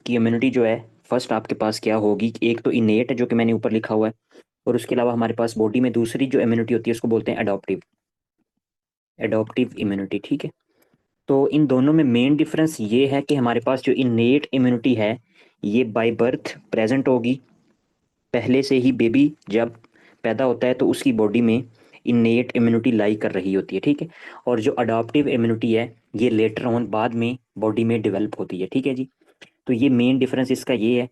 कि इम्यूनिटी जो है फर्स्ट आपके पास क्या होगी, कि एक तो इनेट है जो कि मैंने ऊपर लिखा हुआ है, और उसके अलावा हमारे पास बॉडी में दूसरी जो इम्यूनिटी होती है उसको बोलते हैं एडॉप्टिव, एडॉप्टिव इम्यूनिटी। ठीक है, तो इन दोनों में मेन डिफरेंस ये है कि हमारे पास जो इनेट इम्यूनिटी है ये बाय बर्थ प्रेजेंट होगी, पहले से ही बेबी जब पैदा होता है तो उसकी बॉडी में इनेट इम्यूनिटी लाई कर रही होती है। ठीक है, और जो अडॉप्टिव इम्यूनिटी है ये लेटर ऑन बाद में बॉडी में डेवलप होती है। ठीक है जी, तो ये मेन डिफरेंस इसका ये है।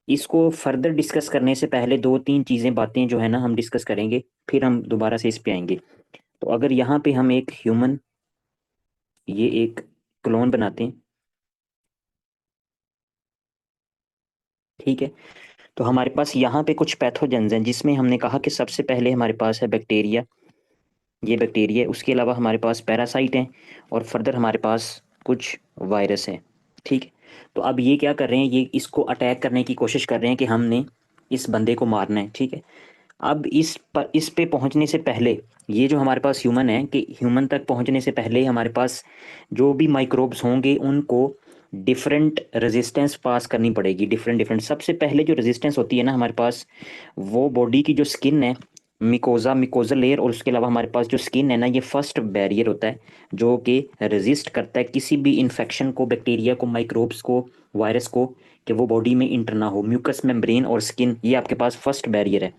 इसको फर्दर डिस्कस करने से पहले दो तीन चीज़ें बातें जो है ना हम डिस्कस करेंगे, फिर हम दोबारा से इस पे आएंगे। तो अगर यहाँ पे हम एक ह्यूमन, ये एक क्लोन बनाते हैं, ठीक है, तो हमारे पास यहाँ पे कुछ पैथोजेंस हैं जिसमें हमने कहा कि सबसे पहले हमारे पास है बैक्टीरिया, ये बैक्टीरिया है। उसके अलावा हमारे पास पैरासाइट हैं, और फर्दर हमारे पास कुछ वायरस हैं। ठीक है, तो अब ये क्या कर रहे हैं, ये इसको अटैक करने की कोशिश कर रहे हैं कि हमने इस बंदे को मारना है। ठीक है, अब इस पे पहुंचने से पहले, ये जो हमारे पास ह्यूमन है, कि ह्यूमन तक पहुंचने से पहले हमारे पास जो भी माइक्रोब्स होंगे उनको डिफरेंट रेजिस्टेंस पास करनी पड़ेगी, डिफरेंट डिफरेंट। सबसे पहले जो रेजिस्टेंस होती है ना हमारे पास, वो बॉडी की जो स्किन है, मिकोजा लेयर, और उसके अलावा हमारे पास जो स्किन है ना, ये फर्स्ट बैरियर होता है जो कि रेजिस्ट करता है किसी भी इन्फेक्शन को, बैक्टीरिया को, माइक्रोब्स को, वायरस को, कि वो बॉडी में इंटर ना हो। म्यूकस मेम्ब्रेन और स्किन, ये आपके पास फर्स्ट बैरियर है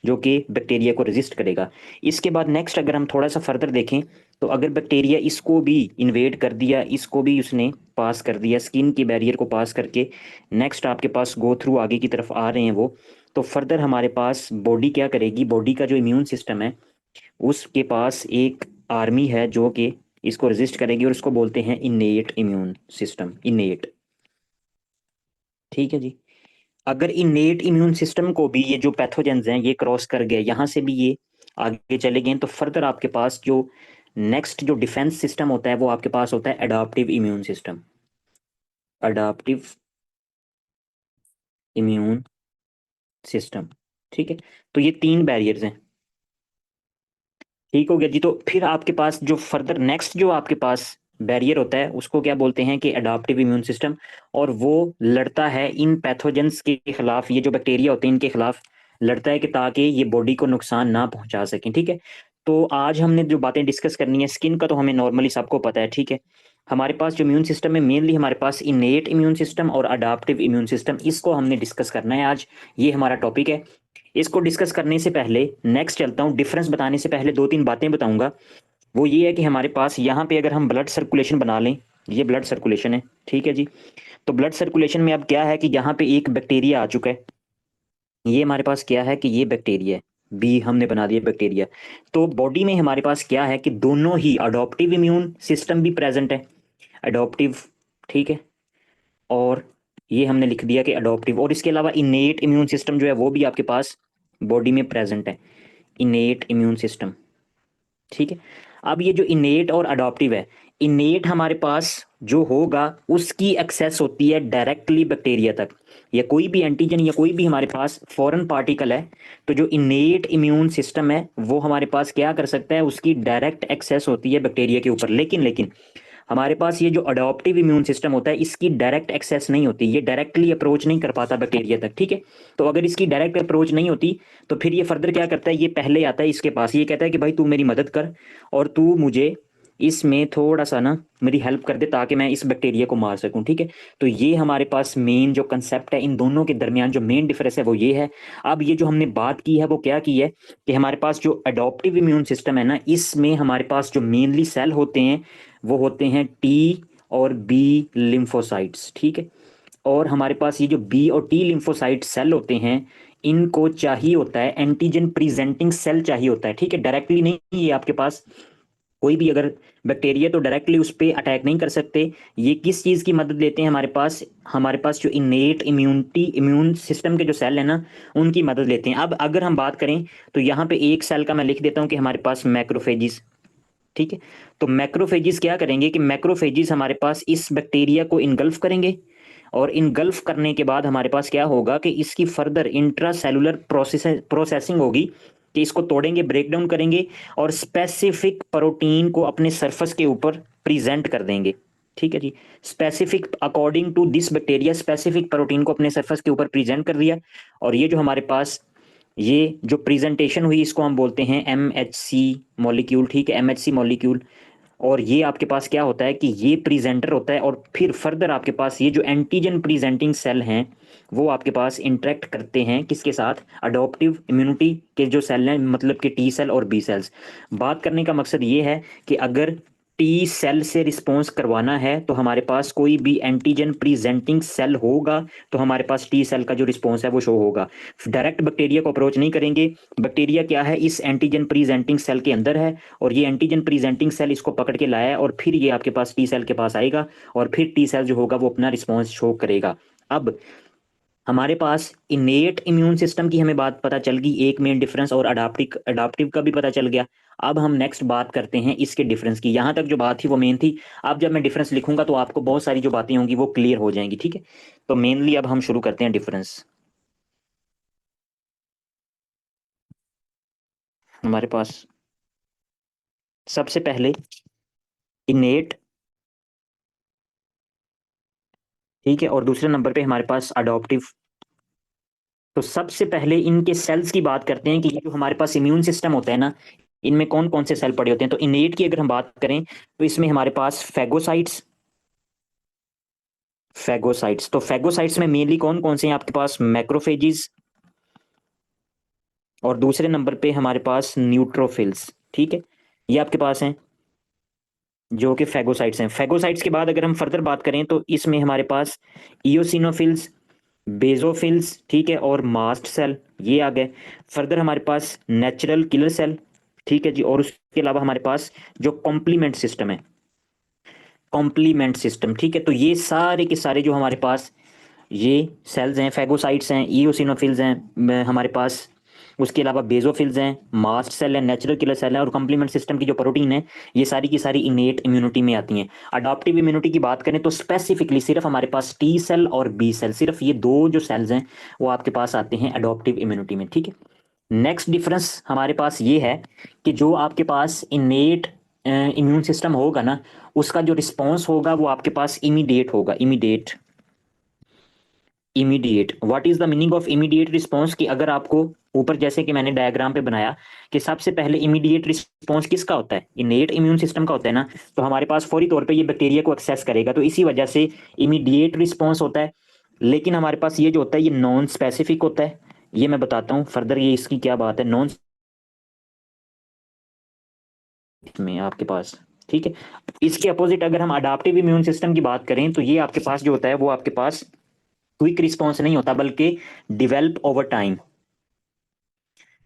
जो कि बैक्टीरिया को रेजिस्ट करेगा। इसके बाद नेक्स्ट अगर हम थोड़ा सा फर्दर देखें, तो अगर बैक्टीरिया इसको भी इन्वेड कर दिया, इसको भी उसने पास कर दिया, स्किन के बैरियर को पास करके नेक्स्ट आपके पास गो थ्रू आगे की तरफ आ रहे हैं वो, तो फर्दर हमारे पास बॉडी क्या करेगी, बॉडी का जो इम्यून सिस्टम है उसके पास एक आर्मी है जो कि इसको रेजिस्ट करेगी, और उसको बोलते हैं इनेट इम्यून सिस्टम, इनेट। ठीक है जी, अगर इनेट इम्यून सिस्टम को भी ये जो पैथोजेंस हैं ये क्रॉस कर गए, यहाँ से भी ये आगे चले गए, तो फर्दर आपके पास जो नेक्स्ट जो डिफेंस सिस्टम होता है वो आपके पास होता है adaptive immune system, adaptive immune system. ठीक है, तो ये तीन बैरियर्स हैं। ठीक हो गया जी, तो फिर आपके पास जो फर्दर नेक्स्ट जो आपके पास बैरियर होता है उसको क्या बोलते हैं, कि अडाप्टिव इम्यून सिस्टम, और वो लड़ता है इन पैथोजेंस के खिलाफ, ये जो बैक्टीरिया होते हैं इनके खिलाफ लड़ता है, कि ताकि ये बॉडी को नुकसान ना पहुंचा सकें। ठीक है, तो आज हमने जो बातें डिस्कस करनी है, स्किन का तो हमें नॉर्मली सबको पता है। ठीक है, हमारे पास जो इम्यून सिस्टम है मेनली हमारे पास इनेट इम्यून सिस्टम और अडाप्टिव इम्यून सिस्टम, इसको हमने डिस्कस करना है आज, ये हमारा टॉपिक है। इसको डिस्कस करने से पहले नेक्स्ट चलता हूँ, डिफरेंस बताने से पहले दो तीन बातें बताऊंगा। वो ये है कि हमारे पास यहाँ पे अगर हम ब्लड सर्कुलेशन बना लें, ये ब्लड सर्कुलेशन है। ठीक है जी, तो ब्लड सर्कुलेशन में अब क्या है कि यहाँ पे एक बैक्टीरिया आ चुका है, ये हमारे पास क्या है कि ये बैक्टीरिया है, बी हमने बना दिया बैक्टीरिया। तो बॉडी में हमारे पास क्या है कि दोनों ही अडॉप्टिव इम्यून सिस्टम भी प्रेजेंट है, अडॉप्टिव। ठीक है, और ये हमने लिख दिया कि अडॉप्टिव, और इसके अलावा इनेट इम्यून सिस्टम जो है वो भी आपके पास बॉडी में प्रेजेंट है, इनेट इम्यून सिस्टम। ठीक है, अब ये जो इनेट और अडॉप्टिव है, इनेट हमारे पास जो होगा उसकी एक्सेस होती है डायरेक्टली बैक्टीरिया तक, या कोई भी एंटीजन या कोई भी हमारे पास फॉरेन पार्टिकल है, तो जो इनेट इम्यून सिस्टम है वो हमारे पास क्या कर सकता है, उसकी डायरेक्ट एक्सेस होती है बैक्टीरिया के ऊपर। लेकिन लेकिन हमारे पास ये जो अडॉप्टिव इम्यून सिस्टम होता है इसकी डायरेक्ट एक्सेस नहीं होती, ये डायरेक्टली अप्रोच नहीं कर पाता बैक्टीरिया तक। ठीक है, तो अगर इसकी डायरेक्ट अप्रोच नहीं होती तो फिर ये फर्दर क्या करता है, ये पहले आता है इसके पास, ये कहता है कि भाई तू मेरी मदद कर और तू मुझे इसमें थोड़ा सा ना मेरी हेल्प कर दे ताकि मैं इस बैक्टीरिया को मार सकूं। ठीक है, तो ये हमारे पास मेन जो कंसेप्ट है, इन दोनों के दरमियान जो मेन डिफरेंस है वो ये है। अब ये जो हमने बात की है वो क्या की है, कि हमारे पास जो अडॉप्टिव इम्यून सिस्टम है ना, इसमें हमारे पास जो मेनली सेल होते हैं वो होते हैं टी और बी लिम्फोसाइट्स। ठीक है, और हमारे पास ये जो बी और टी लिम्फोसाइट सेल होते हैं इनको चाहिए होता है एंटीजन प्रेजेंटिंग सेल चाहिए होता है। ठीक है, डायरेक्टली नहीं, ये आपके पास कोई भी अगर बैक्टीरिया तो डायरेक्टली उस पर अटैक नहीं कर सकते। ये किस चीज़ की मदद लेते हैं, हमारे पास जो इनेट इम्यूनिटी इम्यून सिस्टम के जो सेल है ना उनकी मदद लेते हैं। अब अगर हम बात करें तो यहाँ पे एक सेल का मैं लिख देता हूँ कि हमारे पास मैक्रोफेजिस। ठीक है, तो मैक्रोफेजिस क्या करेंगे कि मैक्रोफेजिस हमारे पास इस बैक्टीरिया को इनगल्फ करेंगे, और इनगल्फ करने के बाद हमारे पास क्या होगा कि इसकी फर्दर इंट्रा सेलुलर प्रोसेसिंग होगी, कि इसको तोड़ेंगे, ब्रेक डाउन करेंगे, और स्पेसिफिक प्रोटीन को अपने सरफेस के ऊपर प्रेजेंट कर देंगे। ठीक है जी। Specific according to this bacteria specific protein को अपने सरफेस के ऊपर प्रेजेंट कर दिया, और ये जो हमारे पास ये जो प्रेजेंटेशन हुई इसको हम बोलते हैं MHC मॉलिक्यूल, ठीक है, MHC मॉलिक्यूल। और ये आपके पास क्या होता है कि ये प्रेजेंटर होता है, और फिर फर्दर आपके पास ये जो एंटीजन प्रेजेंटिंग सेल हैं वो आपके पास इंटरेक्ट करते हैं किसके साथ, अडॉप्टिव इम्यूनिटी के जो सेल हैं, मतलब कि टी सेल और बी सेल्स। बात करने का मकसद ये है कि अगर टी सेल से रिस्पॉन्स करवाना है तो हमारे पास कोई भी एंटीजन प्रेजेंटिंग सेल होगा तो हमारे पास टी सेल का जो रिस्पॉन्स है वो शो होगा। डायरेक्ट बैक्टीरिया को अप्रोच नहीं करेंगे, बैक्टीरिया क्या है, इस एंटीजन प्रेजेंटिंग सेल के अंदर है, और ये एंटीजन प्रेजेंटिंग सेल इसको पकड़ के लाया है, और फिर ये आपके पास टी सेल के पास आएगा, और फिर टी सेल जो होगा वो अपना रिस्पॉन्स शो करेगा। अब हमारे पास इनेट इम्यून सिस्टम की हमें बात पता चल गई, एक मेन डिफरेंस, और अडाप्टिव अडाप्टिव का भी पता चल गया। अब हम नेक्स्ट बात करते हैं इसके डिफरेंस की। यहाँ तक जो बात थी वो मेन थी, अब जब मैं डिफरेंस लिखूंगा तो आपको बहुत सारी जो बातें होंगी वो क्लियर हो जाएंगी, ठीक है। तो मेनली अब हम शुरू करते हैं डिफरेंस। हमारे पास सबसे पहले इनेट, ठीक है, और दूसरे नंबर पे हमारे पास अडॉप्टिव। तो सबसे पहले इनके सेल्स की बात करते हैं कि ये जो हमारे पास इम्यून सिस्टम होता है ना, इनमें कौन कौन से सेल पड़े होते हैं। तो इनेट की अगर हम बात करें तो इसमें हमारे पास फेगोसाइट्स, फेगोसाइट्स, तो फेगोसाइट्स में मेनली कौन कौन से हैं आपके पास, मैक्रोफेजिस, और दूसरे नंबर पे हमारे पास न्यूट्रोफिल्स, ठीक है, ये आपके पास हैं जो कि फेगोसाइट्स हैं। फेगोसाइट्स के बाद अगर हम फर्दर बात करें तो इसमें हमारे पास इयोसिनोफिल्स, बेजोफिल्स, ठीक है, और मास्ट सेल, ये आ गए। फर्दर हमारे पास नेचुरल किलर सेल, ठीक है जी, और उसके अलावा हमारे पास जो कॉम्प्लीमेंट सिस्टम है, कॉम्प्लीमेंट सिस्टम, ठीक है। तो ये सारे के सारे जो हमारे पास ये सेल्स हैं, फेगोसाइट्स हैं, ईओसिनोफिल्स हैं, हमारे पास उसके अलावा बेजोफिल्स हैं, मास्ट सेल है, नेचुरल किलर सेल है, और कॉम्प्लीमेंट सिस्टम की जो प्रोटीन है, ये सारी की सारी इनेट इम्यूनिटी में आती हैं। अडॉप्टिव इम्यूनिटी की बात करें तो स्पेसिफिकली सिर्फ हमारे पास टी सेल और बी सेल, सिर्फ ये दो जो सेल्स हैं वो आपके पास आते हैं अडॉप्टिव इम्यूनिटी में, ठीक है। नेक्स्ट डिफरेंस हमारे पास ये है कि जो आपके पास इनेट इम्यून सिस्टम होगा ना, उसका जो रिस्पॉन्स होगा वो आपके पास इमीडिएट होगा, immediate. Immediate, what is the meaning of immediate response, कि अगर आपको ऊपर जैसे कि मैंने डायग्राम पे बनाया कि सबसे पहले इमीडिएट रिस्पॉन्स किसका होता है, इनेट इम्यून सिस्टम का होता है ना, तो हमारे पास फौरी तौर पे ये बैक्टीरिया को एक्सेस करेगा, तो इसी वजह से इमीडिएट रिस्पॉन्स होता है। लेकिन हमारे पास ये जो होता है ये नॉन स्पेसिफिक होता है, ये मैं बताता हूँ फर्दर ये इसकी क्या बात है, नॉन में आपके पास, ठीक है। इसके अपोजिट अगर हम अडाप्टिव इम्यून सिस्टम की बात करें तो ये आपके पास जो होता है वो आपके पास क्विक रिस्पॉन्स नहीं होता, बल्कि develop over time,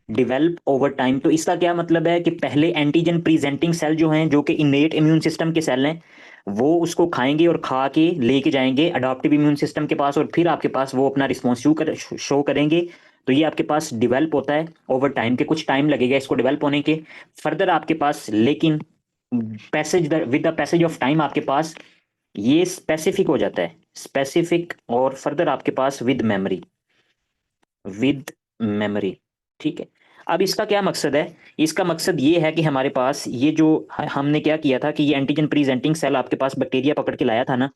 develop over time. तो इसका क्या मतलब है कि पहले एंटीजन प्रेजेंटिंग सेल जो हैं, जो कि इनेट इम्यून सिस्टम के सेल हैं, वो उसको खाएंगे और खा के लेके जाएंगे अडॉप्टिव इम्यून सिस्टम के पास, और फिर आपके पास वो अपना रिस्पॉन्स शो करेंगे। तो ये आपके पास डिवेल्प होता है ओवर टाइम, के कुछ टाइम लगेगा इसको डिवेल्प होने के। फर्दर आपके पास लेकिन passage with the passage of time आपके पास ये स्पेसिफिक हो जाता है, स्पेसिफिक, और फर्दर आपके पास विद मेमोरी, विद मेमोरी, ठीक है। अब इसका क्या मकसद है, इसका मकसद ये है कि हमारे पास ये जो हमने क्या किया था कि ये एंटीजन प्रेजेंटिंग सेल आपके पास बैक्टीरिया पकड़ के लाया था ना,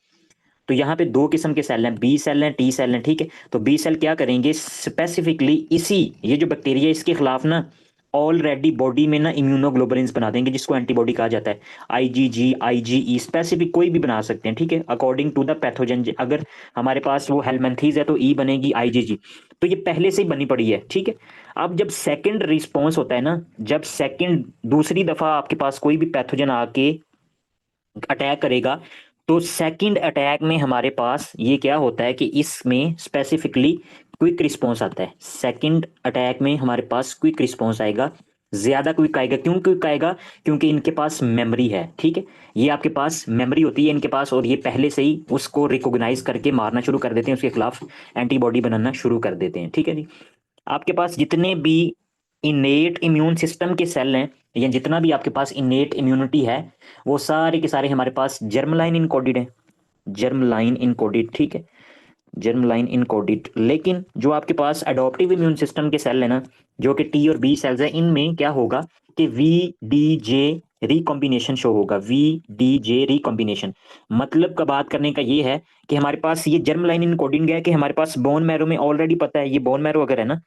तो यहाँ पे दो किस्म के सेल हैं, बी सेल हैं, टी सेल हैं, ठीक है। तो बी सेल क्या करेंगे, स्पेसिफिकली इसी ये जो बैक्टीरिया इसके खिलाफ ना ऑलरेडी बॉडी में ना इम्यूनोग्लोबुलिन्स बना देंगे, जिसको एंटीबॉडी कहा जाता है, आईजीजी, आईजीई, स्पेसिफिक कोई भी बना सकते हैं, ठीक है, अकॉर्डिंग टू द पैथोजन। अगर हमारे पास वो हेलमेंथीज है तो ई बनेगी आईजीजी। तो ये पहले से ही बनी पड़ी है, ठीक है। अब जब सेकंड रिस्पॉन्स होता है ना, जब सेकंड दूसरी दफा आपके पास कोई भी पैथोजन आके अटैक करेगा, तो सेकंड अटैक में हमारे पास ये क्या होता है कि इसमें स्पेसिफिकली क्विक रिस्पॉन्स आता है। सेकंड अटैक में हमारे पास क्विक रिस्पॉन्स आएगा, ज्यादा क्विक आएगा। क्यों क्विक आएगा, क्योंकि इनके पास मेमोरी है, ठीक है, ये आपके पास मेमोरी होती है इनके पास, और ये पहले से ही उसको रिकॉग्नाइज करके मारना शुरू कर देते हैं, उसके खिलाफ एंटीबॉडी बनाना शुरू कर देते हैं, ठीक है जी। आपके पास जितने भी इनेट इम्यून सिस्टम के सेल हैं, या जितना भी आपके पास इनेट इम्यूनिटी है, वो सारे के सारे हमारे पास जर्म लाइन इनकोडेड है, जर्म लाइन इनकोडेड, ठीक है, जर्म लाइन इनकोडेड। लेकिन जो आपके पास अडॉप्टिव इम्यून सिस्टम के सेल है ना, जो कि टी और बी सेल्स है, इनमें क्या होगा कि V D J recombination show होगा, VDJ रिकॉम्बिनेशन। मतलब का बात करने का ये है कि हमारे पास ये जर्म लाइन इनकोडिंग है कि हमारे पास बोन मैरो में ऑलरेडी पता है, ये बोन मैरो अगर है ना,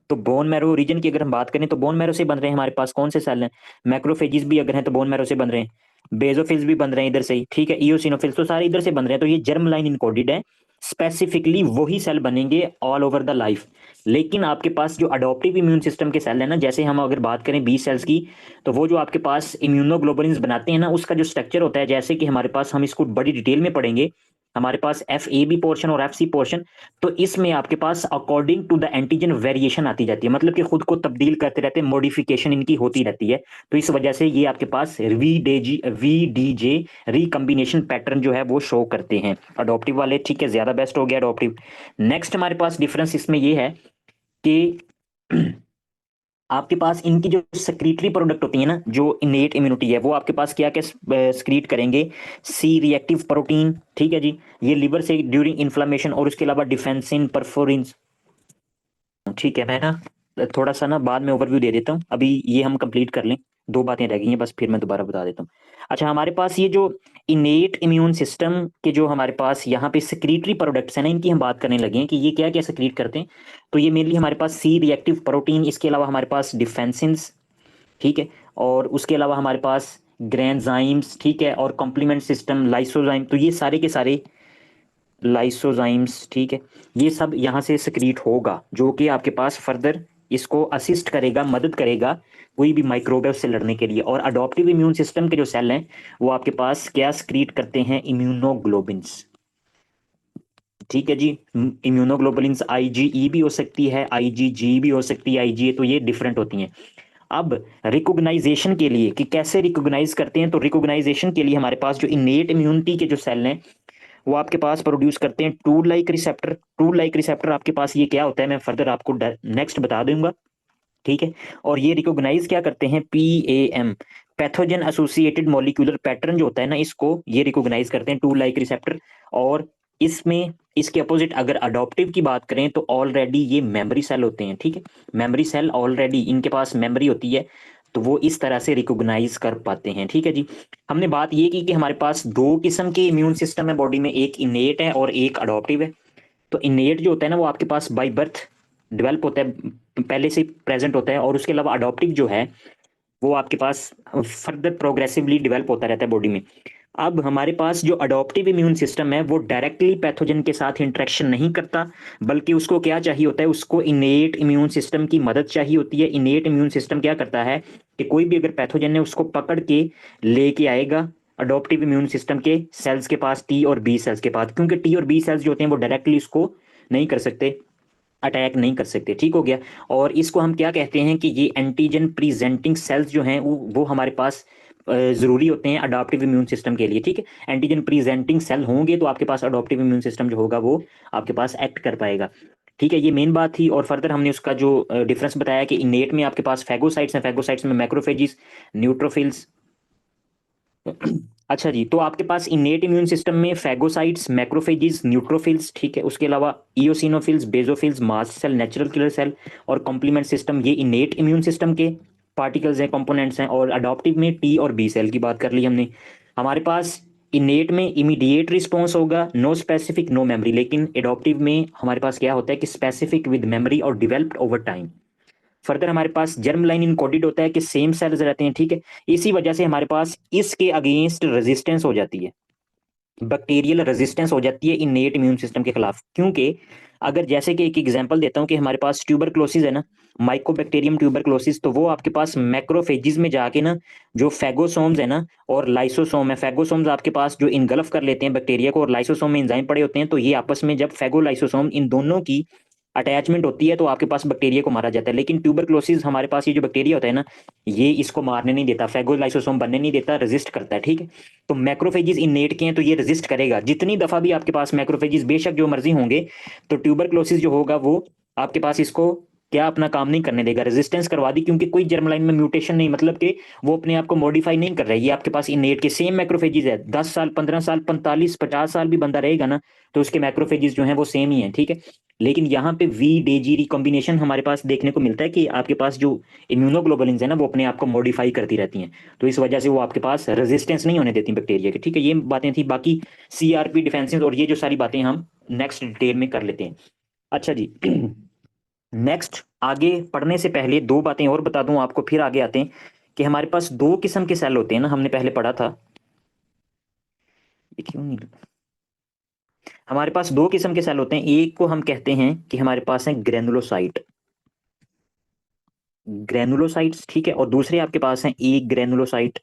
तो बोन मैरो रीजन की अगर हम बात करें तो बोन मैरो से बन रहे हैं हमारे पास कौन से सेल हैं, मैक्रोफेजिस भी अगर हैं तो बोन मैरो से बन रहे हैं, बेजोफिल्स भी बन रहे हैं इधर से ही, ठीक है, इओसिनोफिल्स तो सारे इधर से बन रहे हैं, तो ये जर्म लाइन इनकोडेड है, स्पेसिफिकली वही सेल बनेंगे ऑल ओवर द लाइफ। लेकिन आपके पास जो अडॉप्टिव इम्यून सिस्टम के सेल है ना, जैसे हम अगर बात करें बी सेल्स की, तो वो जो आपके पास इम्यूनोग्लोबुलिन्स बनाते हैं ना, उसका जो स्ट्रक्चर होता है, जैसे कि हमारे पास, हम इसको बड़ी डिटेल में पढ़ेंगे, हमारे पास FAB पोर्शन और FC पोर्शन, तो इसमें आपके पास according to the antigen variation आती जाती है, मतलब कि खुद को तब्दील करते रहते हैं, मॉडिफिकेशन इनकी होती रहती है। तो इस वजह से ये आपके पास VDJ रिकम्बिनेशन पैटर्न जो है वो शो करते हैं अडॉप्टिव वाले, ठीक है, ज्यादा बेस्ट हो गया अडॉप्टिव। नेक्स्ट हमारे पास डिफरेंस इसमें ये है कि आपके पास इनकी जो सेक्रीटरी प्रोडक्ट होती है ना, जो इनेट इम्यूनिटी है, वो आपके पास क्या क्या स्क्रीट करेंगे, C रिएक्टिव प्रोटीन, ठीक है जी, ये लिवर से ड्यूरिंग इन्फ्लामेशन, और उसके अलावा डिफेंसिन परफोरिन, ठीक है। मैं ना थोड़ा सा ना बाद में ओवरव्यू दे देता हूँ, अभी ये हम कंप्लीट कर लें, दो बातें रह गई हैं बस, फिर मैं दोबारा बता देता हूँ। अच्छा, हमारे पास ये जो इनेट इम्यून सिस्टम के जो हमारे पास यहाँ पे सिक्रीटरी प्रोडक्ट्स हैं ना, इनकी हम बात करने लगे हैं कि ये क्या क्या सिक्रीट करते हैं। तो ये मेनली हमारे पास C रिएक्टिव प्रोटीन, इसके अलावा हमारे पास डिफेंसिन्स, ठीक है, और उसके अलावा हमारे पास ग्रेन्जाइम्स, ठीक है, और कॉम्प्लीमेंट सिस्टम लाइसोजाइम, तो ये सारे के सारे लाइसोजाइम्स, ठीक है, ये सब यहाँ से सिक्रीट होगा, जो कि आपके पास फर्दर इसको असिस्ट करेगा, मदद करेगा कोई भी माइक्रोबियल से लड़ने के लिए। और अडॉप्टिव इम्यून सिस्टम के जो सेल हैं वो आपके पास क्या सिक्रीट करते हैं, इम्यूनोग्लोबिन्स, ठीक है जी। इम्यूनोग्लोबुलिन्स IgE भी हो सकती है, IgG भी हो सकती है, IgA, तो ये डिफरेंट होती हैं। अब रिकॉग्नाइजेशन के लिए कि कैसे रिकॉग्नाइज करते हैं, तो रिकॉग्नाइजेशन के लिए हमारे पास जो इनेट इम्यूनिटी के जो सेल हैं वो आपके पास प्रोड्यूस करते हैं tool like receptor. Tool like receptor आपके पास ये क्या होता है, मैं फर्दर आपको नेक्स्ट बता दूंगा, ठीक है। और ये रिकॉग्नाइज क्या करते हैं, PAM, pathogen associated molecular pattern जो होता है ना, इसको ये रिकॉग्नाइज करते हैं टूल लाइक रिसेप्टर। और इसमें इसके अपोजिट अगर अडॉप्टिव की बात करें तो ऑलरेडी ये मेमोरी सेल होते हैं, ठीक है, मेमोरी सेल ऑलरेडी इनके पास मेमोरी होती है, तो वो इस तरह से रिकॉग्नाइज कर पाते हैं, ठीक है जी। हमने बात ये की कि हमारे पास दो किस्म के इम्यून सिस्टम है बॉडी में, एक इनेट है और एक अडॉप्टिव है। तो इनेट जो होता है ना वो आपके पास बाय बर्थ डेवलप होता है, पहले से प्रेजेंट होता है, और उसके अलावा अडॉप्टिव जो है वो आपके पास फर्दर प्रोग्रेसिवली डेवलप होता रहता है बॉडी में। अब हमारे पास जो अडॉप्टिव इम्यून सिस्टम है वो डायरेक्टली पैथोजन के साथ इंटरेक्शन नहीं करता, बल्कि उसको क्या चाहिए होता है, उसको इनेट इम्यून सिस्टम की मदद चाहिए होती है। इनेट इम्यून सिस्टम क्या करता है कि कोई भी अगर पैथोजन है उसको पकड़ के लेके आएगा अडॉप्टिव इम्यून सिस्टम के सेल्स के पास, T और B सेल्स के पास, क्योंकि T और B सेल्स जो होते हैं वो डायरेक्टली उसको नहीं कर सकते, अटैक नहीं कर सकते, ठीक हो गया। और इसको हम क्या कहते हैं कि ये एंटीजन प्रेजेंटिंग सेल्स जो हैं वो हमारे पास जरूरी होते हैं अडॉप्टिव इम्यून सिस्टम के लिए, ठीक है। एंटीजन प्रेजेंटिंग सेल होंगे तो आपके पास अडॉप्टिव इम्यून सिस्टम जो होगा वो आपके पास एक्ट कर पाएगा, ठीक है। ये मेन बात थी। और फर्दर हमने उसका जो डिफरेंस बताया कि इनेट में आपके पास फैगोसाइट्स हैं, फैगोसाइट्स में मैक्रोफेजिस, न्यूट्रोफिल्स। अच्छा जी, तो आपके पास इनेट इम्यून सिस्टम में फैगोसाइट्स, मैक्रोफेजिस, न्यूट्रोफिल्स, ठीक है, उसके अलावा eosinophils, basophils, mast cell, natural killer cell और कॉम्प्लीमेंट सिस्टम, ये इनेट इम्यून सिस्टम के पार्टिकल्स हैं, कंपोनेंट्स हैं। और अडॉप्टिव में T और B सेल की बात कर ली हमने। हमारे पास इनेट में इमीडिएट रिस्पॉन्स होगा, नो स्पेसिफिक नो मेमोरी, लेकिन एडॉप्टिव में हमारे पास क्या होता है कि स्पेसिफिक विद मेमोरी और डिवेल्प्ड ओवर टाइम। फर्दर हमारे पास जर्म लाइन इनकोडेड होता है कि सेम सेल्स रहते हैं, ठीक है। इसी वजह से हमारे पास इसके अगेंस्ट रेजिस्टेंस हो जाती है, बैक्टीरियल रेजिस्टेंस हो जाती है इनेट इम्यून सिस्टम के खिलाफ। क्योंकि अगर जैसे कि एक एग्जांपल देता हूं कि हमारे पास ट्यूबरक्लोसिस है ना, माइकोबैक्टीरियम ट्यूबरक्लोसिस, तो वो आपके पास मैक्रोफेजिस में जाके ना जो फैगोसोम्स है ना और लाइसोसोम है, फैगोसोम्स आपके पास जो इनगल्फ कर लेते हैं बैक्टीरिया को, और लाइसोसोम में एंजाइम पड़े होते हैं, तो ये आपस में जब फैगोलाइसोसोम इन दोनों की अटैचमेंट होती है तो आपके पास बैक्टीरिया को मारा जाता है। लेकिन ट्यूबरक्लोसिस हमारे पास ये जो बैक्टीरिया होता है ना, ये इसको मारने नहीं देता, फैगोलाइसोसोम बनने नहीं देता, रेजिस्ट करता है, ठीक है। तो मैक्रोफेजिस इनेट के हैं तो ये रेजिस्ट करेगा, जितनी दफा भी आपके पास मैक्रोफेजिस बेशक जो मर्जी होंगे, तो ट्यूबरक्लोसिस जो होगा वो आपके पास इसको क्या अपना काम नहीं करने देगा, रेजिस्टेंस करवा दी, क्योंकि कोई जर्मलाइन में म्यूटेशन नहीं, मतलब कि वो अपने आप को मॉडिफाई नहीं कर रहा है, ये आपके पास इनेट के सेम मैक्रोफेजिस है। 10 साल, 15 साल, 45, 50 साल भी बंदा रहेगा ना, तो उसके मैक्रोफेजिस जो है वो सेम ही है, ठीक है। लेकिन यहाँ पे वी डेजी रिकॉम्बिनेशन हमारे पास देखने को मिलता है कि आपके पास जो इम्यूनोग्लोबुलिन्स है ना, वो अपने आप को मॉडिफाई करती रहती हैं, तो इस वजह से वो आपके पास रेजिस्टेंस नहीं होने देती बैक्टीरिया के, ठीक है। ये बातें थी, बाकी सीआरपी डिफेंसेस और ये जो सारी बातें हम नेक्स्ट डिटेल में कर लेते हैं। अच्छा जी। नेक्स्ट आगे पढ़ने से पहले दो बातें और बता दूं आपको, फिर आगे आते हैं कि हमारे पास दो किस्म के सेल होते हैं ना, हमने पहले पढ़ा था। ये क्यों नहीं, हमारे पास दो किस्म के सेल होते हैं, एक को हम कहते हैं कि हमारे पास है ग्रेनुलोसाइट, ग्रेनुलोसाइट्स, ठीक है, और दूसरे आपके पास हैं एक ग्रेनुलोसाइट,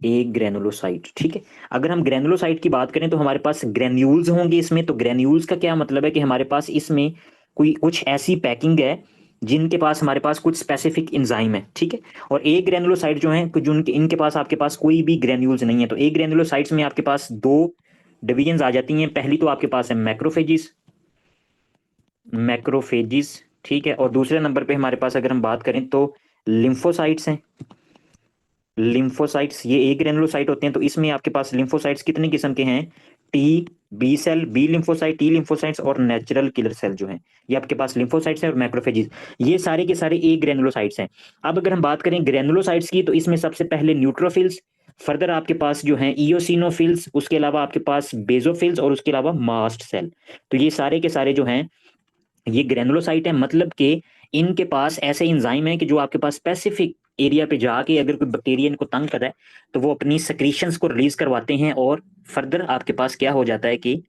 एक ग्रेनुलोसाइट, ठीक है। अगर हम ग्रेनुलोसाइट की बात करें तो हमारे पास ग्रेन्यूल्स होंगे इसमें। तो ग्रेन्यूल्स का क्या मतलब है कि हमारे पास इसमें कोई कुछ ऐसी पैकिंग है जिनके पास हमारे पास कुछ स्पेसिफिक इंजाइम है, ठीक है। और एक ग्रेनुलोसाइट जो है जो इनके पास आपके पास कोई भी ग्रेन्यूल्स नहीं है। तो एक ग्रेनुलोसाइट्स में आपके पास दो डिविजन्स आ जाती हैं। पहली तो आपके पास है मैक्रोफेजिस, मैक्रोफेजिस, ठीक है। और दूसरे नंबर पे हमारे पास अगर हम बात करें तो लिम्फोसाइट्स हैं, लिम्फोसाइट्स, ये एक ग्रेनुलोसाइट होते हैं। तो इसमें आपके पास लिम्फोसाइट्स कितने किस्म के हैं, T B cell, B lymphocyte, T lymphocytes और नेचुरल किलर सेल जो हैं, ये आपके पास लिम्फोसाइट्स हैं और मैक्रोफेजिस, ये सारे के सारे एक ग्रेनुलोसाइट्स हैं। अब अगर हम बात करें ग्रेनुलोसाइट्स की, तो इसमें सबसे पहले न्यूट्रोफिल्स, फर्दर आपके पास जो है इयोसिनोफिल्स, उसके अलावा आपके पास बेजोफिल्स और उसके अलावा मास्ट सेल। तो ये सारे के सारे जो हैं ये ग्रेनुलोसाइट है, मतलब कि इनके पास ऐसे इंजाइम है कि जो आपके पास स्पेसिफिक एरिया पे जाके अगर कोई बैक्टीरिया इनको तंग कर रहा है तो वो अपनी secretions को रिलीज करवाते हैं, और फर्दर आपके पास क्या हो जाता है कि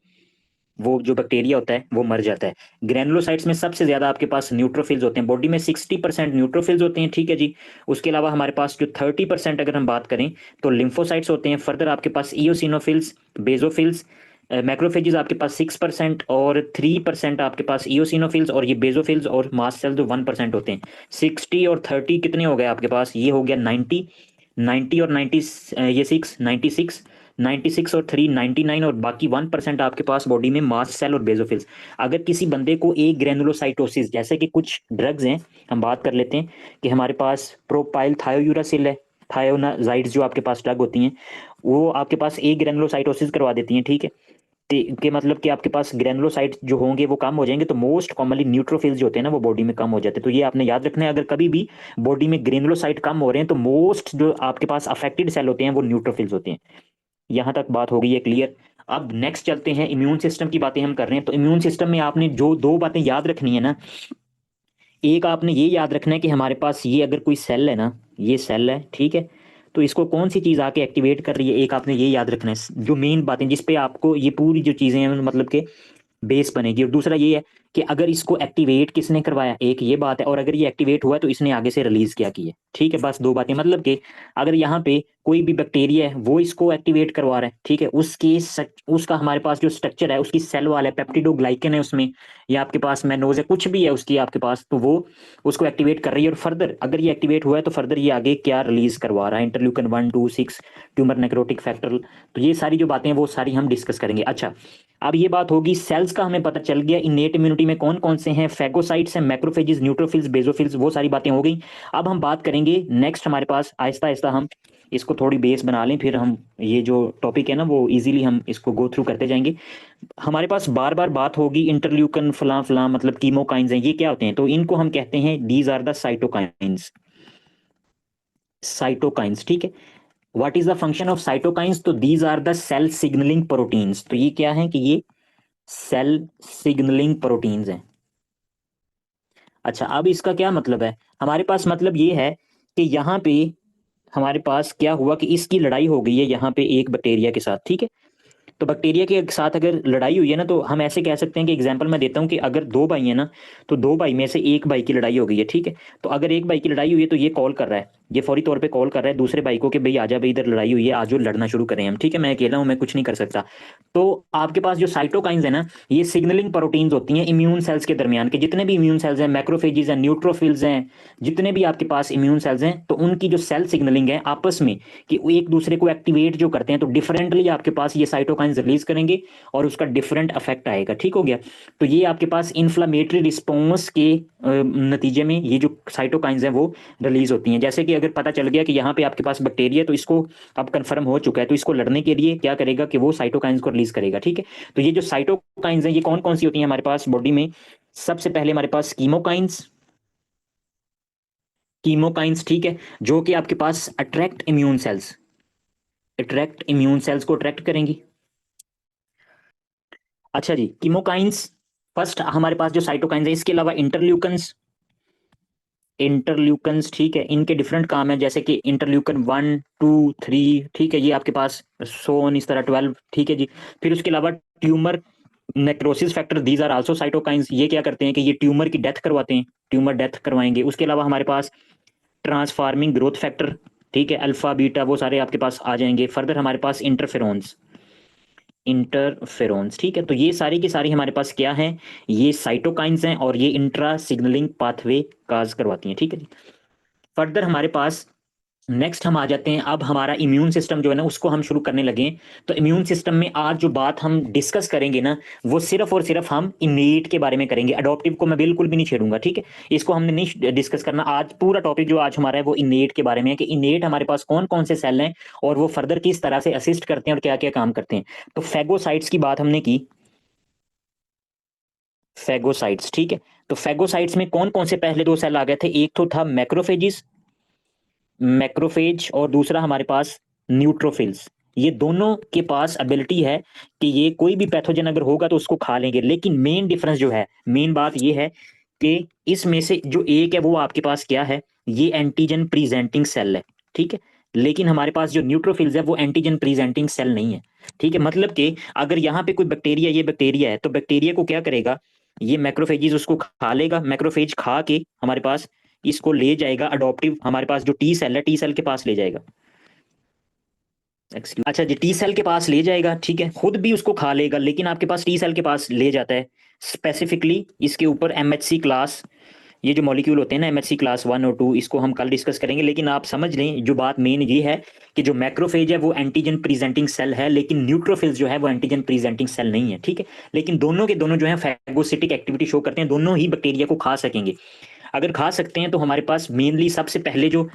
वो जो बैक्टीरिया होता है वो मर जाता है। ग्रेनुलोसाइट्स में सबसे ज्यादा आपके पास न्यूट्रोफिल्स होते हैं, बॉडी में 60% न्यूट्रोफिल्स होते हैं, ठीक है जी। उसके अलावा हमारे पास जो 30% अगर हम बात करें तो लिम्फोसाइट्स होते हैं। फर्दर आपके पास इयोसिनोफिल्स, बेजोफिल्स, मैक्रोफेजेस आपके पास 6% और 3% आपके पास इयोसिनोफिल्स, और ये बेजोफिल्स और मास्ट सेल जो 1% होते हैं। 60 और 30 कितने हो गए आपके पास, ये हो गया 90, 90 और 90, ये 96, 96 और 3 99, और बाकी 1% आपके पास बॉडी में मास्ट सेल और बेजोफिल्स। अगर किसी बंदे को एक ग्रेनुलोसाइटोसिस, जैसे कि कुछ ड्रग्स हैं, हम बात कर लेते हैं कि हमारे पास प्रोपाइल थायोयूरासिल है, थायोनाजाइड्स जो आपके पास ड्रग होती हैं, वो आपके पास एक ग्रेनुलोसाइटोसिस करवा देती हैं, ठीक है। के मतलब कि आपके पास ग्रेनुलोसाइट जो होंगे वो कम हो जाएंगे, तो मोस्ट कॉमनली न्यूट्रोफिल्स जो होते हैं ना वो बॉडी में कम हो जाते हैं। तो ये आपने याद रखना है, अगर कभी भी बॉडी में ग्रेनुलोसाइट कम हो रहे हैं तो मोस्ट जो आपके पास अफेक्टेड सेल होते हैं वो न्यूट्रोफिल्स होते हैं। यहाँ तक बात हो गई है क्लियर। अब नेक्स्ट चलते हैं, इम्यून सिस्टम की बातें हम कर रहे हैं। तो इम्यून सिस्टम में आपने जो दो बातें याद रखनी है ना, एक आपने ये याद रखना है कि हमारे पास ये अगर कोई सेल है ना, ये सेल है, ठीक है, तो इसको कौन सी चीज़ आके एक्टिवेट कर रही है, एक आपने ये याद रखना है, जो मेन बातें जिस पे आपको ये पूरी जो चीज़ें हैं मतलब कि बेस बनेगी। और दूसरा ये है कि अगर इसको एक्टिवेट किसने करवाया, एक ये बात है, और अगर ये एक्टिवेट हुआ है तो इसने आगे से रिलीज क्या किया, ठीक है। बस दो बातें, मतलब कि अगर यहाँ पे कोई भी बैक्टीरिया है वो इसको एक्टिवेट करवा रहा है, ठीक है, उसका हमारे पास जो स्ट्रक्चर है, उसकी सेल वाल है, पेप्टिडोग्लाइकन है उसमें, या आपके पास मैनोज है, कुछ भी है उसकी आपके पास, तो वो उसको एक्टिवेट कर रही है। और फर्दर अगर ये एक्टिवेट हुआ है तो फर्दर ये आगे क्या रिलीज करवा रहा है, इंटरल्यूकन 1, 2, 6, ट्यूमर नेक्रोटिक फैक्टर। तो ये सारी जो बातें हैं वो सारी हम डिस्कस करेंगे। अच्छा, अब ये बात होगी सेल्स का, हमें पता चल गया इनेट इम्यूनिटी में कौन कौन से हैं, फैगोसाइट्स हैं, मैक्रोफेजेस, न्यूट्रोफिल्स, बेजोफिल्स, वो सारी बातें हो गई। अब हम बात करेंगे नेक्स्ट, हमारे पास आहिस्ता आहिस्ता हम इसको थोड़ी बेस बना लें, फिर हम ये जो टॉपिक है ना वो इजीली हम इसको गो थ्रू करते जाएंगे। हमारे पास बार बार बात होगी इंटरल्यूकन फलां फलां, मतलब कीमोकाइंस हैं, ये क्या होते हैं, तो इनको हम कहते हैं these are the cytokines, cytokines, ठीक है। What is the function of cytokines, तो these are the cell signalling proteins. तो ये क्या है कि ये सेल सिग्नलिंग प्रोटीन्स हैं। अच्छा, अब इसका क्या मतलब है, हमारे पास मतलब ये है कि यहाँ पे हमारे पास क्या हुआ कि इसकी लड़ाई हो गई है यहाँ पे एक बैक्टीरिया के साथ, ठीक है। तो बैक्टीरिया के साथ अगर लड़ाई हुई है ना, तो हम ऐसे कह सकते हैं कि एग्जांपल मैं देता हूँ कि अगर दो भाई है ना, तो दो भाई में से एक भाई की लड़ाई हो गई है, ठीक है। तो अगर एक भाई की लड़ाई हुई है तो ये कॉल कर रहा है ये फौरी तौर पे कॉल कर रहा है दूसरे भाई को कि भाई आजा भाई, इधर लड़ाई हुई है, आज जो लड़ना शुरू करें हम, ठीक है, मैं अकेला हूँ, मैं कुछ नहीं कर सकता। तो आपके पास जो साइटोकाइंस है ना, ये सिग्नलिंग प्रोटीन्स होती हैं इम्यून सेल्स के दरमियान के, जितने भी इम्यून सेल्स हैं, मैक्रोफेजेस हैं, न्यूट्रोफिल्स हैं, जितने भी आपके पास इम्यून सेल्स हैं, तो उनकी जो सेल सिग्नलिंग है आपस में, कि वो एक दूसरे को एक्टिवेट जो करते हैं, तो डिफरेंटली आपके पास ये साइटोकाइंस रिलीज करेंगे और उसका डिफरेंट इफेक्ट आएगा। ठीक हो गया। तो ये आपके पास इन्फ्लामेटरी रिस्पॉन्स के नतीजे में ये जो साइटोकाइंस हैं वो रिलीज होती हैं। जैसे कि अगर पता चल गया कि यहाँ पे आपके पास बैक्टीरिया, तो इसको अब कंफर्म हो चुका है, तो इसको लड़ने के लिए क्या करेगा कि वो साइटोकाइंस को रिलीज करेगा। ठीक है। तो ये जो साइटोकाइंस हैं ये कौन कौन सी होती हैं हमारे पास बॉडी में? सबसे पहले हमारे पास कीमोकाइंस, कीमोकाइंस, ठीक है, जो कि आपके पास attract immune cells, attract immune cells को अट्रैक्ट करेंगी। अच्छा जी, कीमोकाइंस फर्स्ट हमारे पास जो साइटोकाइंस है, इसके अलावा इंटरल्यूकन्स, इंटरल्यूकन्स, ठीक है, इनके डिफरेंट काम है, जैसे कि इंटरल्यूकन 1 2 3, ठीक है, ये आपके पास सो ऑन इस तरह 12, ठीक है जी। फिर उसके अलावा tumour necrosis factor, these are also cytokines, ये क्या करते हैं कि ये ट्यूमर की डेथ करवाते हैं, ट्यूमर डेथ करवाएंगे। उसके अलावा हमारे पास ट्रांसफार्मिंग ग्रोथ फैक्टर, ठीक है, अल्फा बीटा, वो सारे आपके पास आ जाएंगे। फर्दर हमारे पास इंटरफेरोन्स, इंटरफेरोन्स, ठीक है, तो ये सारी की सारी हमारे पास क्या है, ये साइटोकाइंस हैं और ये इंट्रा सिग्नलिंग पाथवे काज करवाती हैं। ठीक है जी। फर्दर हमारे पास नेक्स्ट हम आ जाते हैं, अब हमारा इम्यून सिस्टम जो है ना उसको हम शुरू करने लगे हैं। तो इम्यून सिस्टम में आज जो बात हम डिस्कस करेंगे ना, वो सिर्फ और सिर्फ हम इनेट के बारे में करेंगे, अडॉप्टिव को मैं बिल्कुल भी नहीं छेड़ूंगा। ठीक है, इसको हमने नहीं डिस्कस करना आज। पूरा टॉपिक जो आज हमारा है वो इनेट के बारे में है, कि इनेट हमारे पास कौन कौन से सेल हैं और वो फर्दर किस तरह से असिस्ट करते हैं और क्या क्या काम करते हैं। तो फैगोसाइट्स की बात हमने की, फैगोसाइट्स, ठीक है। तो फैगोसाइट्स में कौन कौन से पहले दो सेल आ गए थे? एक तो था मैक्रोफेजिस, मैक्रोफेज, और दूसरा हमारे पास न्यूट्रोफिल्स। ये दोनों के पास एबिलिटी है कि ये कोई भी पैथोजन अगर होगा तो उसको खा लेंगे, लेकिन मेन डिफरेंस जो है, मेन बात ये है कि इसमें से जो एक है वो आपके पास क्या है, ये एंटीजन प्रेजेंटिंग सेल है, ठीक है। लेकिन हमारे पास जो न्यूट्रोफिल्स है वो एंटीजन प्रेजेंटिंग सेल नहीं है, ठीक है। मतलब कि अगर यहाँ पे कोई बैक्टीरिया, ये बैक्टीरिया है, तो बैक्टीरिया को क्या करेगा, ये मैक्रोफेजिस उसको खा लेगा, मैक्रोफेज खा के हमारे पास इसको ले जाएगा अडॉप्टिव, हमारे पास जो टी सेल है, टी सेल के पास ले जाएगा। एक्सक्यूज, अच्छा जी, टी सेल के पास ले जाएगा, ठीक है, खुद भी उसको खा लेगा, लेकिन आपके पास टी सेल के पास ले जाता है स्पेसिफिकली इसके ऊपर एमएचसी क्लास, ये जो मॉलिक्यूल होते हैं ना एमएचसी क्लास 1 और 2, इसको हम कल डिस्कस करेंगे। लेकिन आप समझ लें जो बात मेन ये है कि जो मैक्रोफेज है वो एंटीजन प्रेजेंटिंग सेल है, लेकिन न्यूट्रोफिल्स जो है वो एंटीजन प्रेजेंटिंग सेल नहीं है, ठीक है। लेकिन दोनों के दोनों जो है फैगोसिटिक एक्टिविटी शो करते हैं, दोनों ही बैक्टीरिया को खा सकेंगे। अगर खा सकते हैं तो हमारे पास मेनली सबसे पहले जो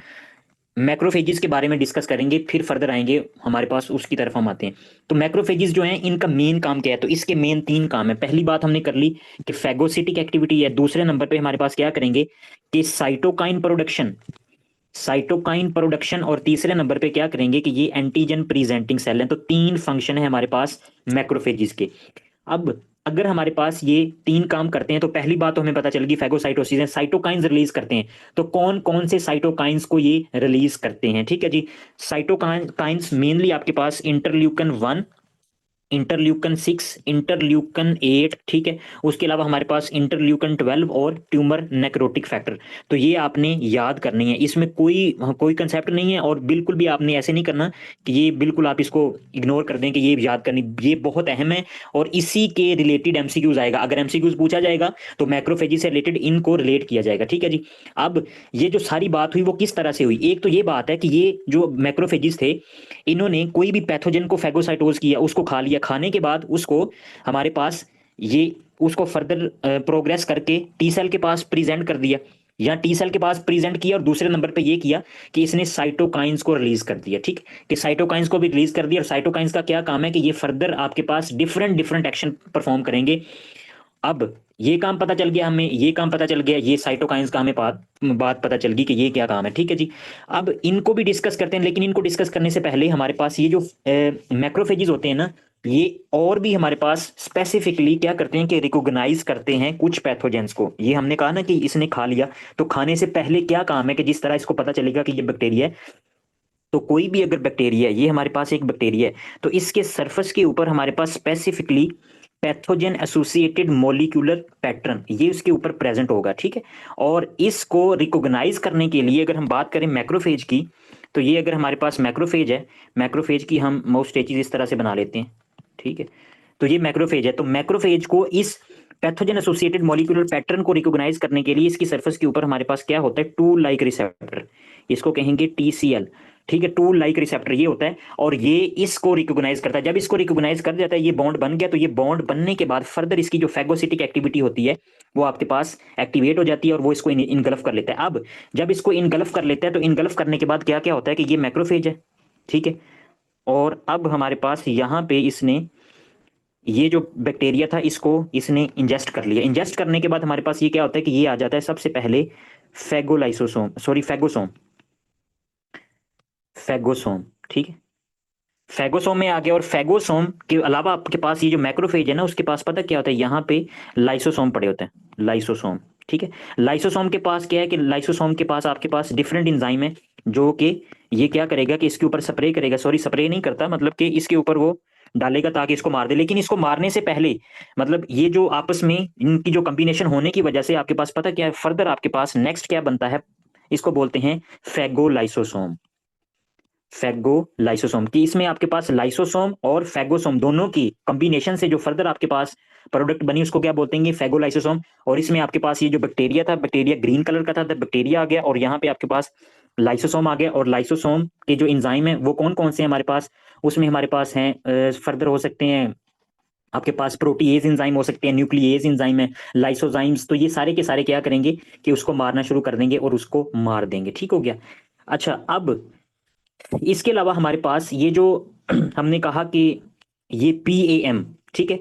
मैक्रोफेजिस के बारे में डिस्कस करेंगे, फिर फर्दर आएंगे हमारे पास, उसकी तरफ हम आते हैं। तो मैक्रोफेजिस जो हैं इनका मेन काम क्या है? तो इसके मेन तीन काम है। पहली बात हमने कर ली कि फैगोसिटिक एक्टिविटी है, दूसरे नंबर पे हमारे पास क्या करेंगे कि साइटोकाइन प्रोडक्शन, साइटोकाइन प्रोडक्शन, और तीसरे नंबर पे क्या करेंगे कि ये एंटीजन प्रेजेंटिंग सेल हैं। तो तीन फंक्शन है हमारे पास मैक्रोफेजिस के। अब अगर हमारे पास ये तीन काम करते हैं तो पहली बात तो हमें पता चल गई फैगोसाइटोसिस है, साइटोकाइंस रिलीज करते हैं। तो कौन कौन से साइटोकाइंस को ये रिलीज करते हैं? ठीक है जी। साइटोकाइंस मेनली आपके पास इंटरल्यूकन 1, इंटरल्यूकन 6, इंटरल्यूकन 8, ठीक है। उसके अलावा हमारे पास इंटरल्यूकन 12 और ट्यूमर नेक्रोटिक फैक्टर। तो ये आपने याद करनी है, इसमें कोई कोई कंसेप्ट नहीं है, और बिल्कुल भी आपने ऐसे नहीं करना कि ये बिल्कुल आप इसको इग्नोर कर दें कि ये याद करनी, ये बहुत अहम है। और इसी के रिलेटेड एमसीक्यूज आएगा, अगर एमसीक्यूज पूछा जाएगा तो मैक्रोफेजी से रिलेटेड इनको रिलेट किया जाएगा, ठीक है जी। अब ये जो सारी बात हुई वो किस तरह से हुई? एक तो ये बात है कि ये जो मैक्रोफेजिस थे, इन्होंने कोई भी पैथोजन को फैगोसाइटोज किया, उसको खा लिया, खाने के बाद उसको हमारे पास ये उसको फर्दर प्रोग्रेस करके टी सेल के पास प्रेजेंट कर दिया, या टी सेल के पास प्रेजेंट किया, और दूसरे नंबर पे ये किया कि इसने साइटोकाइंस को रिलीज कर दिया, ठीक, कि साइटोकाइंस को भी रिलीज कर दिया। और साइटोकाइंस का क्या काम है कि ये फर्दर आपके पास डिफरेंट डिफरेंट एक्शन परफॉर्म करेंगे। अब ये काम पता चल गया हमें, ये काम पता चल गया, ये साइटोकाइंस का हमें बात पता चल गई कि ये क्या काम है, ठीक है जी। अब इनको भी डिस्कस करते हैं, लेकिन इनको डिस्कस करने से पहले हमारे पास ये जो मैक्रोफेजेस होते हैं ना, ये और भी हमारे पास स्पेसिफिकली क्या करते हैं कि रिकॉग्नाइज करते हैं कुछ पैथोजेंस को। ये हमने कहा ना कि इसने खा लिया, तो खाने से पहले क्या काम है कि जिस तरह इसको पता चलेगा कि ये बैक्टीरिया है, तो कोई भी अगर बैक्टीरिया है, ये हमारे पास एक बैक्टीरिया है, तो इसके सरफेस के ऊपर हमारे पास specifically pathogen associated molecular pattern, ये उसके ऊपर प्रेजेंट होगा, ठीक है। और इसको रिकॉग्नाइज करने के लिए अगर हम बात करें मैक्रोफेज की, तो ये अगर हमारे पास मैक्रोफेज है, मैक्रोफेज की हम मोस्ट स्टेजेस इस तरह से बना लेते हैं, ठीक है। तो ये मैक्रोफेज है, तो मैक्रोफेज को इस पैथोजन एसोसिएटेड मॉलिक्यूलर पैटर्न को रिकॉग्नाइज करने के लिए इसकी सरफेस के ऊपर हमारे पास क्या होता है, टूल लाइक रिसेप्टर, इसको कहेंगे TCL, ठीक है। टूल लाइक रिसेप्टर ये होता है, और ये इसको रिकॉग्नाइज करता है। जब इसको रिकॉग्नाइज कर जाता है, ये बॉन्ड बन गया, तो ये बॉन्ड बनने के बाद फर्दर इसकी जो फैगोसिटिक एक्टिविटी होती है वो आपके पास एक्टिवेट हो जाती है, और वो इसको इनगल्फ कर लेता है। अब जब इसको इनगल्फ कर लेता है, तो इनगल्फ करने के बाद क्या क्या होता है कि ये मैक्रोफेज है, ठीक है। और अब हमारे पास यहाँ पे इसने ये जो बैक्टीरिया था इसको इसने इंजेस्ट कर लिया। इंजेस्ट करने के बाद हमारे पास ये क्या होता है कि ये आ जाता है सबसे पहले फेगोलाइसोसोम, सॉरी फेगोसोम, फेगोसोम, ठीक है। फेगोसोम में आ गया, और फेगोसोम के अलावा आपके पास ये जो मैक्रोफेज है ना, उसके पास पता क्या होता है, यहाँ पे लाइसोसोम पड़े होते हैं, लाइसोसोम, ठीक है। लाइसोसोम के पास क्या है कि लाइसोसोम के पास आपके पास डिफरेंट इंजाइम है, जो कि ये क्या करेगा कि इसके ऊपर स्प्रे करेगा, सॉरी स्प्रे नहीं करता, मतलब कि इसके ऊपर वो डालेगा ताकि इसको मार दे। लेकिन इसको मारने से पहले, मतलब ये जो आपस में इनकी जो कॉम्बिनेशन होने की वजह से आपके पास पता क्या है, फर्दर आपके पास नेक्स्ट क्या बनता है, इसको बोलते हैं फेगोलाइसोसोम, फेगोलाइसोसोम की। इसमें आपके पास लाइसोसोम और फेगोसोम दोनों की कॉम्बिनेशन से जो फर्दर आपके पास प्रोडक्ट बनी उसको क्या बोलते हैं, फेगोलाइसोसोम। और इसमें आपके पास ये जो बैक्टीरिया था, बैक्टीरिया ग्रीन कलर का था, तो बैक्टीरिया आ गया, और यहाँ पे आपके पास लाइसोसोम आ गया। और लाइसोसोम के जो इंजाइम है वो कौन कौन से हैं हमारे पास, उसमें हमारे पास हैं फर्दर हो सकते हैं आपके पास प्रोटीएज इंजाइम हो सकते हैं, न्यूक्लिएज इंजाइम है, लाइसोजाइम्स। तो ये सारे के सारे क्या करेंगे कि उसको मारना शुरू कर देंगे और उसको मार देंगे, ठीक हो गया। अच्छा, अब इसके अलावा हमारे पास ये जो हमने कहा कि ये PAM, ठीक है,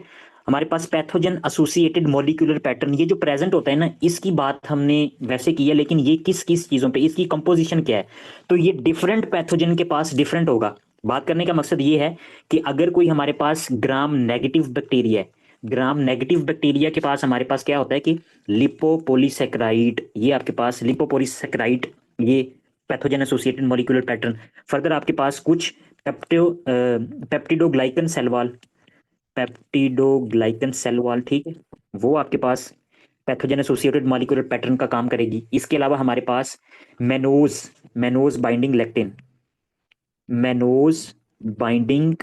हमारे पास पैथोजन एसोसिएटेड मॉलिक्यूलर पैटर्न, ये जो प्रेजेंट होता है ना, इसकी बात हमने वैसे की है, लेकिन ये किस किस चीज़ों पे, इसकी कंपोजिशन क्या है, तो ये डिफरेंट पैथोजन के पास डिफरेंट होगा। बात करने का मकसद ये है कि अगर कोई हमारे पास ग्राम नेगेटिव बैक्टीरिया है, ग्राम नेगेटिव बैक्टीरिया के पास हमारे पास क्या होता है कि लिपोपोलीसेक्राइड, ये आपके पास लिपोपोलीसेक्राइड, ये pathogen associated molecular pattern. Further आपके पास कुछ peptidoglycan cell wall, peptidoglycan cell wall, ठीक है, वो आपके पास पैथोजन एसोसिएटेड मॉलिक्यूलर पैटर्न का काम करेगी। इसके अलावा हमारे पास mannose, mannose binding lectin, mannose binding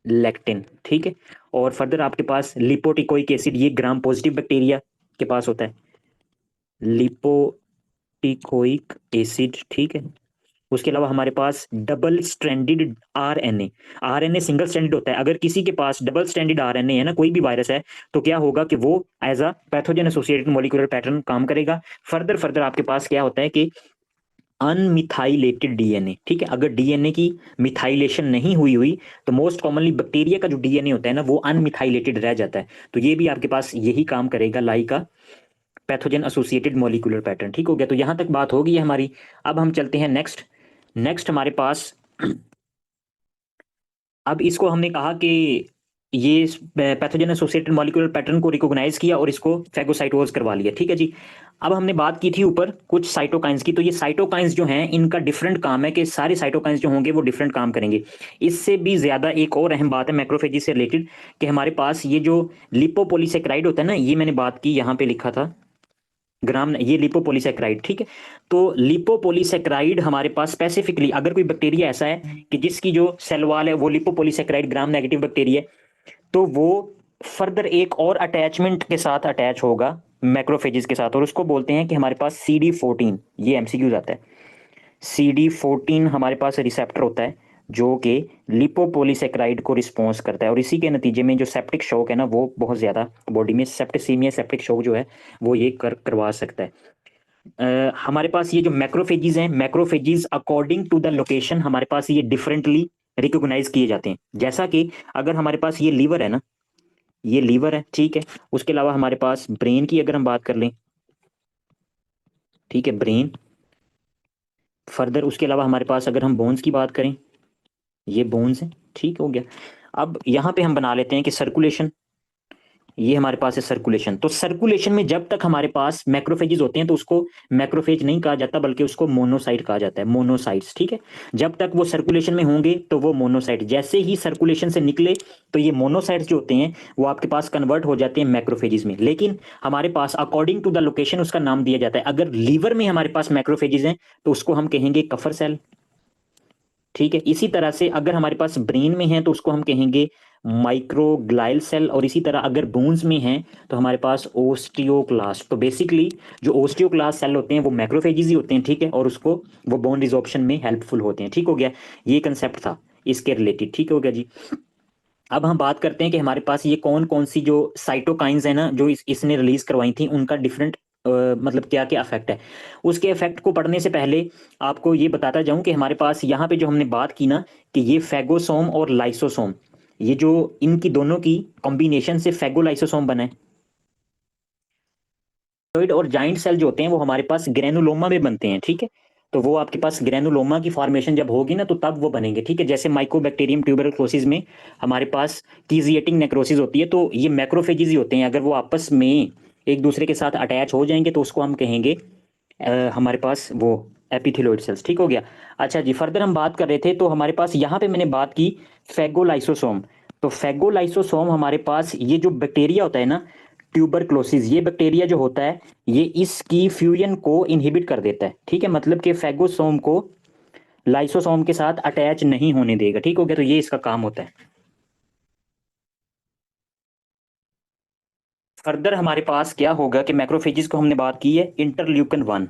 lectin, ठीक है। और फर्दर आपके पास लिपोटिकोइक एसिड, ये ग्राम पॉजिटिव बैक्टीरिया के पास होता है, लिपोटिकोइक एसिड, ठीक है। उसके अलावा हमारे पास double stranded RNA, RNA single stranded होता है। अगर किसी के पास डबल स्ट्रैंडेड RNA है ना, कोई भी वायरस है, तो क्या होगा कि वो as a pathogen associated molecular pattern काम करेगा। फर्दर फर्दर आपके पास क्या होता है कि अनमिथाइलेटेड DNA, ठीक है। अगर DNA की मिथाइलेशन नहीं हुई हुई तो मोस्ट कॉमनली बैक्टीरिया का जो DNA होता है ना, वो अनमिथाइलेटेड रह जाता है। तो ये भी आपके पास यही काम करेगा, लाइक का पैथोजन एसोसिएटेड मॉलिक्यूलर पैटर्न, ठीक हो गया। तो यहां तक बात होगी हमारी। अब हम चलते हैं नेक्स्ट। नेक्स्ट हमारे पास, अब इसको हमने कहा कि ये पैथोजन एसोसिएटेड मॉलिक्यूलर पैटर्न को रिकॉग्नाइज किया और इसको फैगोसाइटोज करवा लिया, ठीक है जी। अब हमने बात की थी ऊपर कुछ साइटोकाइंस की, तो ये साइटोकाइंस जो हैं इनका डिफरेंट काम है कि सारे साइटोकाइंस जो होंगे वो डिफरेंट काम करेंगे। इससे भी ज्यादा एक और अहम बात है मैक्रोफेजी से रिलेटेड, कि हमारे पास ये जो लिपोपोलीसेक्राइड होता है ना, ये मैंने बात की, यहाँ पे लिखा था ग्राम, ये लिपोपोलीसेक्राइड, ठीक है। तो लिपोपोलीसेक्राइड हमारे पास स्पेसिफिकली अगर कोई बैक्टीरिया ऐसा है कि जिसकी जो सेल वॉल है वो लिपोपोलीसेक्राइड ग्राम नेगेटिव बैक्टीरिया, तो वो फर्दर एक और अटैचमेंट के साथ अटैच होगा मैक्रोफेजेस के साथ, और उसको बोलते हैं कि हमारे पास CD14, ये MCQ आता है। CD14 हमारे पास रिसेप्टर होता है जो कि लिपोपोलीसेक्राइड को रिस्पॉन्स करता है, और इसी के नतीजे में जो सेप्टिक शॉक है ना, वो बहुत ज़्यादा बॉडी में सेप्टिसीमिया, सेप्टिक शॉक जो है वो ये करवा सकता है। हमारे पास ये जो मैक्रोफेजीज हैं, मैक्रोफेजीज अकॉर्डिंग टू द लोकेशन हमारे पास ये डिफरेंटली रिकॉग्नाइज किए जाते हैं। जैसा कि अगर हमारे पास ये लीवर है ना, ये लीवर है, ठीक है। उसके अलावा हमारे पास ब्रेन की अगर हम बात कर लें, ठीक है, ब्रेन। फर्दर उसके अलावा हमारे पास अगर हम बोन्स की बात करें, ये बोन्स हैं, ठीक हो गया। अब यहाँ पे हम बना लेते हैं कि सर्कुलेशन, ये हमारे पास है सर्कुलेशन। तो सर्कुलेशन में जब तक हमारे पास मैक्रोफेजेस होते हैं तो उसको मैक्रोफेज नहीं कहा जाता, बल्कि उसको मोनोसाइट कहा जाता है, मोनोसाइट्स, ठीक है। जब तक वो सर्कुलेशन में होंगे तो वो मोनोसाइट, जैसे ही सर्कुलेशन से निकले तो ये मोनोसाइट्स जो होते हैं वो आपके पास कन्वर्ट हो जाते हैं मैक्रोफेजेस में। लेकिन हमारे पास अकॉर्डिंग टू द लोकेशन उसका नाम दिया जाता है। अगर लीवर में हमारे पास मैक्रोफेजेस हैं तो उसको हम कहेंगे कफर सेल, ठीक है। इसी तरह से अगर हमारे पास ब्रेन में है तो उसको हम कहेंगे माइक्रोग्लाइल सेल, और इसी तरह अगर बोन्स में है तो हमारे पास ओस्टियोक्लास्ट। तो बेसिकली जो ओस्टियोक्लास्ट सेल होते हैं वो मैक्रोफेजेस ही होते हैं, ठीक है, और उसको वो बोन रिजॉर्प्शन में हेल्पफुल होते हैं। ठीक हो गया, ये कंसेप्ट था इसके रिलेटेड। ठीक हो गया जी। अब हम बात करते हैं कि हमारे पास ये कौन कौन सी जो साइटोकाइंस है ना, जो इसने रिलीज करवाई थी, उनका डिफरेंट मतलब क्या क्या इफेक्ट है। उसके इफेक्ट को पढ़ने से पहले आपको ये बताता जाऊं कि हमारे पास यहाँ पे जो हमने बात की ना, कि ये फेगोसोम और लाइसोसोम, ये जो इनकी दोनों की कॉम्बिनेशन से फेगोलाइसोसोम बना है। और जाइंट सेल जो होते हैं वो हमारे पास ग्रेनुलोमा में बनते हैं, ठीक है। तो वो आपके पास ग्रेनुलोमा की फॉर्मेशन जब होगी ना तो तब वो बनेंगे, ठीक है। जैसे माइकोबैक्टीरियम ट्यूबरक्लोसिस में हमारे पास कीजिएटिंग नेक्रोसिस होती है, तो ये मैक्रोफेजेस ही होते हैं। अगर वो आपस में एक दूसरे के साथ अटैच हो जाएंगे तो उसको हम कहेंगे हमारे पास वो एपिथेलियोइड सेल्स। ठीक हो गया। अच्छा जी, फर्दर हम बात कर रहे थे, तो हमारे पास यहाँ पे मैंने बात की फेगोलाइसोसोम। तो फेगोलाइसोसोम हमारे पास ये जो बैक्टीरिया होता है ना, ट्यूबरक्लोसिस, ये बैक्टीरिया जो होता है ये इसकी फ्यूजन को इनहिबिट कर देता है, ठीक है। मतलब कि फेगोसोम को लाइसोसोम के साथ अटैच नहीं होने देगा। ठीक हो गया, तो ये इसका काम होता है। फर्दर हमारे पास क्या होगा कि मैक्रोफेजेस को हमने बात की है इंटरल्यूकन 1।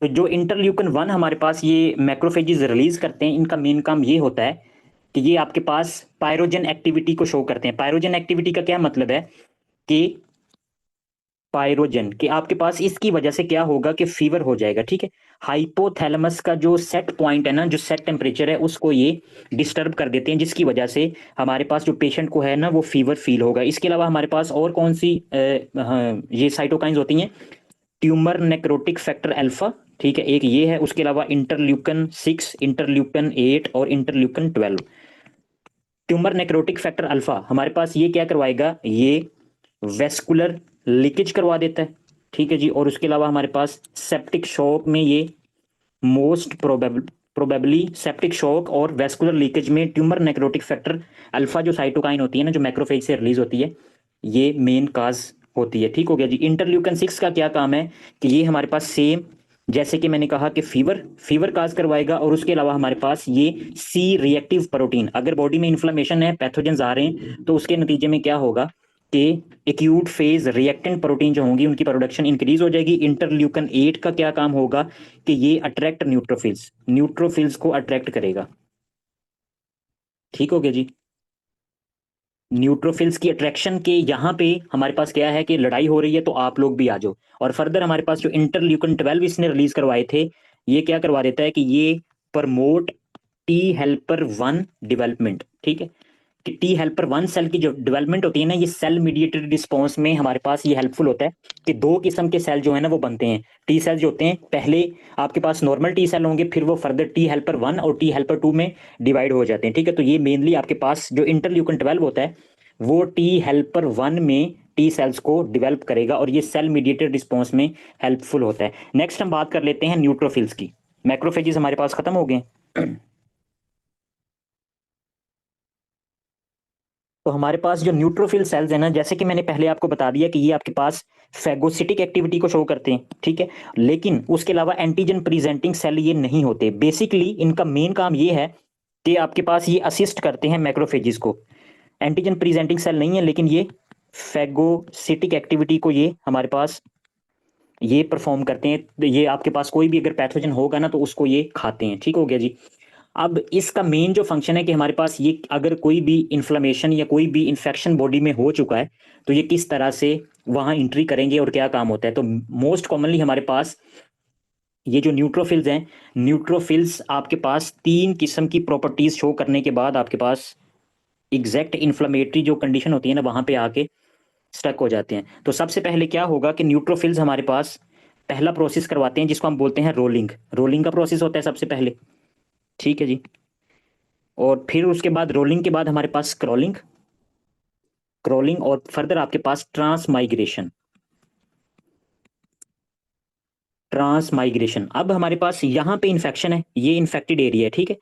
तो जो इंटरल्यूकन 1 हमारे पास ये मैक्रोफेजेस रिलीज करते हैं, इनका मेन काम ये होता है कि ये आपके पास पायरोजन एक्टिविटी को शो करते हैं। पायरोजन एक्टिविटी का क्या मतलब है कि पायरोजन कि आपके पास इसकी वजह से क्या होगा कि फीवर हो जाएगा, ठीक है। हाइपोथैलेमस का जो सेट पॉइंट है ना, जो सेट टेम्परेचर है, उसको ये डिस्टर्ब कर देते हैं, जिसकी वजह से हमारे पास जो पेशेंट को है ना वो फीवर फील होगा। इसके अलावा हमारे पास और कौन सी हाँ, ये साइटोकाइंस होती हैं, ट्यूमर नेक्रोटिक फैक्टर अल्फा, ठीक है, एक ये है। उसके अलावा इंटरल्यूकन 6, इंटरल्यूकन 8 और interleukin 12। Tumour necrotic factor alpha हमारे पास ये क्या करवाएगा, ये वेस्कुलर लीकेज करवा देता है, ठीक है जी। और उसके अलावा हमारे पास सेप्टिक शॉक में ये मोस्ट प्रोबेबली सेप्टिक शॉक और वेस्कुलर लीकेज में ट्यूमर नेक्रोटिक फैक्टर अल्फा जो साइटोकाइन होती है ना, जो मैक्रोफेज से रिलीज होती है, ये मेन काज होती है। ठीक हो गया जी। इंटरल्यूकन 6 का क्या काम है कि ये हमारे पास सेम जैसे कि मैंने कहा कि फीवर फीवर काज करवाएगा, और उसके अलावा हमारे पास ये सी रिएक्टिव प्रोटीन, अगर बॉडी में इन्फ्लेमेशन है, पैथोजेंस आ रहे हैं, तो उसके नतीजे में क्या होगा कि एक्यूट फेज रिएक्टेंट प्रोटीन जो होंगी उनकी प्रोडक्शन इंक्रीज हो जाएगी। इंटरल्यूकन 8 का क्या काम होगा कि ये अट्रैक्ट न्यूट्रोफिल्स, न्यूट्रोफिल्स को अट्रैक्ट करेगा। ठीक हो गया जी। न्यूट्रोफिल्स की अट्रैक्शन के यहाँ पे हमारे पास क्या है कि लड़ाई हो रही है, तो आप लोग भी आ जाओ। और फर्दर हमारे पास जो इंटरल्यूकन 12 इसने रिलीज करवाए थे, ये क्या करवा देता है कि ये प्रमोट टी हेल्पर 1 डेवलपमेंट, ठीक है। कि टी हेल्पर 1 सेल की जो डेवलपमेंट होती है ना, ये सेल मीडिएटेड रिस्पॉन्स में हमारे पास ये हेल्पफुल होता है कि दो किस्म के सेल जो है ना वो बनते हैं। टी सेल जो होते हैं, पहले आपके पास नॉर्मल टी सेल होंगे, फिर वो फर्दर टी हेल्पर 1 और टी हेल्पर 2 में डिवाइड हो जाते हैं, ठीक है। तो ये मेनली आपके पास जो इंटरल्यूकन 12 होता है वो टी हेल्पर 1 में टी सेल्स को डिवेल्प करेगा, और ये सेल मीडिएटेड रिस्पॉन्स में हेल्पफुल होता है। नेक्स्ट हम बात कर लेते हैं न्यूट्रोफिल्स की। मैक्रोफेजेस हमारे पास खत्म हो गए। तो हमारे पास जो न्यूट्रोफिल सेल्स है ना, जैसे कि मैंने पहले आपको बता दिया कि ये आपके पास फैगोसिटिक एक्टिविटी को शो करते हैं, ठीक है। लेकिन उसके अलावा एंटीजन प्रेजेंटिंग सेल ये नहीं होते। बेसिकली इनका मेन काम ये है कि आपके पास ये असिस्ट करते हैं मैक्रोफेजेस को। एंटीजन प्रेजेंटिंग सेल नहीं है, लेकिन ये फैगोसिटिक एक्टिविटी को ये हमारे पास ये परफॉर्म करते हैं। ये आपके पास कोई भी अगर पैथोजन होगा ना तो उसको ये खाते हैं। ठीक हो गया जी। अब इसका मेन जो फंक्शन है कि हमारे पास ये अगर कोई भी इन्फ्लेमेशन या कोई भी इन्फेक्शन बॉडी में हो चुका है तो ये किस तरह से वहां एंट्री करेंगे और क्या काम होता है। तो मोस्ट कॉमनली हमारे पास ये जो न्यूट्रोफिल्स हैं, न्यूट्रोफिल्स आपके पास तीन किस्म की प्रॉपर्टीज शो करने के बाद आपके पास एग्जैक्ट इन्फ्लेमेटरी जो कंडीशन होती है ना वहां पे आके स्टक हो जाते हैं। तो सबसे पहले क्या होगा कि न्यूट्रोफिल्स हमारे पास पहला प्रोसेस करवाते हैं जिसको हम बोलते हैं रोलिंग। रोलिंग का प्रोसेस होता है सबसे पहले, ठीक है जी। और फिर उसके बाद रोलिंग के बाद हमारे पास क्रॉलिंग, क्रॉलिंग और फर्दर आपके पास ट्रांसमाइग्रेशन। ट्रांसमाइग्रेशन, अब हमारे पास यहाँ पे इन्फेक्शन है, ये इन्फेक्टेड एरिया है, ठीक है।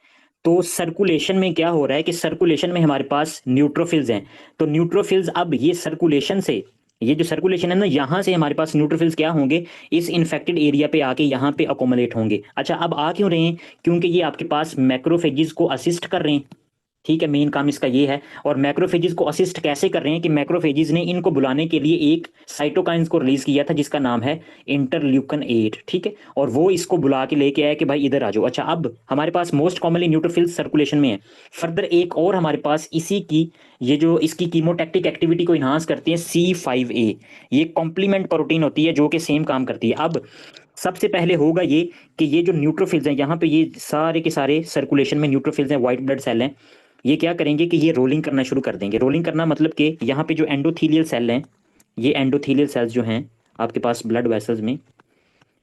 तो सर्कुलेशन में क्या हो रहा है कि सर्कुलेशन में हमारे पास न्यूट्रोफिल्स हैं। तो न्यूट्रोफिल्स अब ये सर्कुलेशन से, ये जो सर्कुलेशन है ना, यहाँ से हमारे पास न्यूट्रोफिल्स क्या होंगे, इस इन्फेक्टेड एरिया पे आके यहाँ पे अकोमोलेट होंगे। अच्छा, अब आ क्यों रहे हैं, क्योंकि ये आपके पास मैक्रोफेजेस को असिस्ट कर रहे हैं, ठीक है, मेन काम इसका ये है। और मैक्रोफेजेस को असिस्ट कैसे कर रहे हैं कि मैक्रोफेजेस ने इनको बुलाने के लिए एक साइटोकाइंस को रिलीज किया था जिसका नाम है इंटरल्यूकन 8, ठीक है। और वो इसको बुला के लेके आया कि भाई इधर आ जाओ। अच्छा, अब हमारे पास मोस्ट कॉमनली न्यूट्रोफिल्स सर्कुलेशन में है। फर्दर एक और हमारे पास इसी की, ये जो इसकी कीमोटैक्टिक एक्टिविटी को इन्हांस करती है C5a, ये कॉम्प्लीमेंट प्रोटीन होती है जो कि सेम काम करती है। अब सबसे पहले होगा ये कि ये जो न्यूट्रोफिल्स हैं यहाँ पे, ये सारे के सारे सर्कुलेशन में न्यूट्रोफिल्स हैं, व्हाइट ब्लड सेल हैं, ये क्या करेंगे कि ये रोलिंग करना शुरू कर देंगे। रोलिंग करना मतलब कि यहाँ पे जो एंडोथीलियल सेल हैं, ये एंडोथीलियल सेल्स जो हैं आपके पास ब्लड वेसल्स में,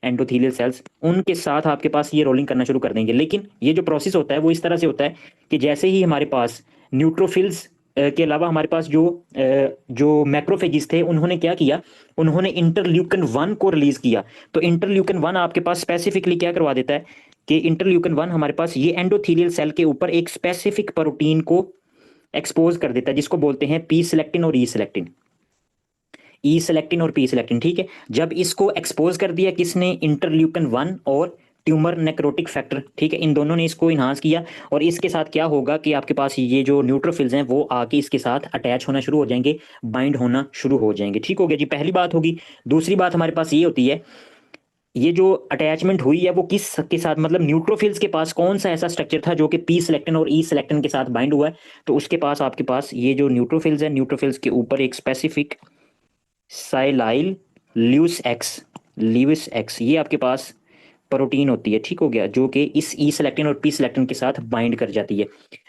एंडोथीलियल सेल्स, उनके साथ आपके पास ये रोलिंग करना शुरू कर देंगे। लेकिन ये जो प्रोसेस होता है वो इस तरह से होता है कि जैसे ही हमारे पास न्यूट्रोफिल्स के अलावा हमारे पास जो मैक्रोफेजिस थे, उन्होंने क्या किया, उन्होंने इंटरल्यूकन 1 को रिलीज किया। तो इंटरल्यूकन 1 आपके पास स्पेसिफिकली क्या करवा देता है कि इंटरल्यूकन 1 हमारे पास ये एंडोथीलियल सेल के ऊपर एक स्पेसिफिक प्रोटीन को एक्सपोज कर देता है जिसको बोलते हैं पी सिलेक्टिन और ई सिलेक्टिन। ई सिलेक्टिन और पी सिलेक्टिन, ठीक है। जब इसको एक्सपोज कर दिया किसने, इंटरल्यूकन 1 और ट्यूमर नेक्रोटिक फैक्टर, ठीक है, इन दोनों ने इसको इन्हांस किया। और इसके साथ क्या होगा कि आपके पास ये जो न्यूट्रोफिल्स हैं वो आके इसके साथ अटैच होना शुरू हो जाएंगे, बाइंड होना शुरू हो जाएंगे, ठीक हो गया जी, पहली बात होगी। दूसरी बात हमारे पास ये होती है, ये जो अटैचमेंट हुई है वो किस के साथ, मतलब न्यूट्रोफिल्स के पास कौन सा ऐसा स्ट्रक्चर था जो कि पी सिलेक्टिन और ई सिलेक्टिन के साथ बाइंड हुआ है। तो उसके पास आपके पास ये जो न्यूट्रोफिल्स है, न्यूट्रोफिल्स के ऊपर एक स्पेसिफिक साइलाइल ल्यूस एक्स ये आपके पास प्रोटीन होती है, ठीक हो गया, जो कि इस ई सिलेक्टिन और पी सिलेक्टिन के साथ बाइंड कर जाती है।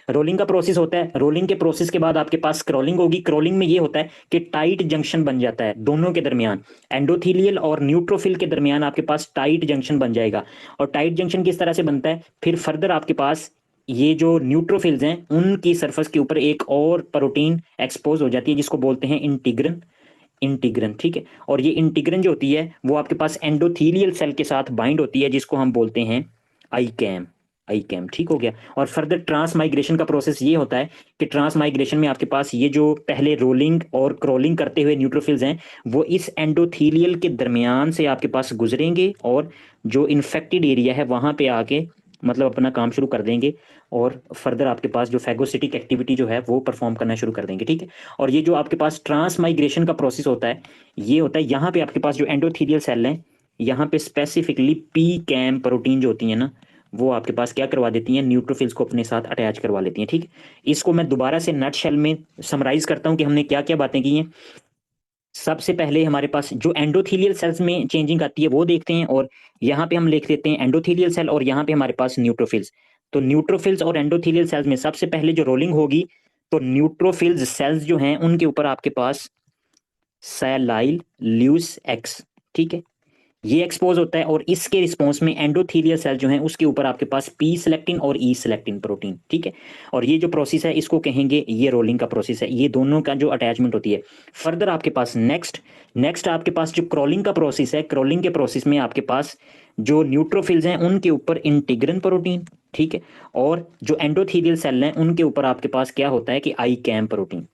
रोलिंग का प्रोसेस होता है, रोलिंग के प्रोसेस के बाद आपके पास क्रॉलिंग होगी। क्रॉलिंग में ये होता है कि टाइट जंक्शन बन जाता है दोनों के दरमियान, एंडोथीलियल और न्यूट्रोफिल के दरमियान आपके पास टाइट जंक्शन बन जाएगा। और टाइट जंक्शन किस तरह से बनता है, फिर फर्दर आपके पास ये जो न्यूट्रोफिल्स हैं उनकी सरफेस के ऊपर एक और प्रोटीन एक्सपोज हो जाती है जिसको बोलते हैं इंटीग्रन। इंटीग्रन, ठीक है। और ये इंटीग्रन जो होती है वो आपके पास एंडोथीलियल सेल के साथ बाइंड होती है जिसको हम बोलते हैं आई कैम, ठीक हो गया। और फर्दर ट्रांसमाइग्रेशन का प्रोसेस ये होता है कि ट्रांसमाइग्रेशन में आपके पास ये जो पहले रोलिंग और क्रॉलिंग करते हुए न्यूट्रोफिल्स हैं वो इस एंडोथीलियल के दरमियान से आपके पास गुजरेंगे और जो इन्फेक्टेड एरिया है वहां पे आके मतलब अपना काम शुरू कर देंगे। और फर्दर आपके पास जो फैगोसिटिक एक्टिविटी जो है वो परफॉर्म करना शुरू कर देंगे, ठीक है। और ये जो आपके पास ट्रांसमाइग्रेशन का प्रोसेस होता है, ये होता है यहाँ पे आपके पास जो एंडोथीलियल सेल हैं, यहाँ पे स्पेसिफिकली पी कैम प्रोटीन जो होती है ना, वो आपके पास क्या करवा देती हैं, न्यूट्रोफिल्स को अपने साथ अटैच करवा लेती हैं, ठीक है। इसको मैं दोबारा से नट शेल में समराइज करता हूँ कि हमने क्या क्या बातें की हैं। सबसे पहले हमारे पास जो एंडोथीलियल सेल्स में चेंजिंग आती है वो देखते हैं, और यहाँ पे हम लिख देते हैं एंडोथीलियल सेल, और यहाँ पे हमारे पास न्यूट्रोफिल्स। तो न्यूट्रोफिल्स और एंडोथीलियल सेल्स में सबसे पहले जो रोलिंग होगी, तो न्यूट्रोफिल्स सेल्स जो हैं उनके ऊपर आपके पास सैलाइल ल्यूस एक्स, ठीक है, ये एक्सपोज होता है। और इसके रिस्पॉन्स में एंडोथीलियल सेल जो है उसके ऊपर आपके पास पी सिलेक्टिन और ई सिलेक्टिन प्रोटीन, ठीक है। और ये जो प्रोसेस है इसको कहेंगे ये रोलिंग का प्रोसेस है, ये दोनों का जो अटैचमेंट होती है। फर्दर आपके पास नेक्स्ट नेक्स्ट आपके पास जो क्रॉलिंग का प्रोसेस है, क्रॉलिंग के प्रोसेस में आपके पास जो न्यूट्रोफिल्स हैं उनके ऊपर इंटीग्रिन प्रोटीन, ठीक है। और जो एंडोथीलियल सेल हैं उनके ऊपर आपके पास क्या होता है कि I came protein,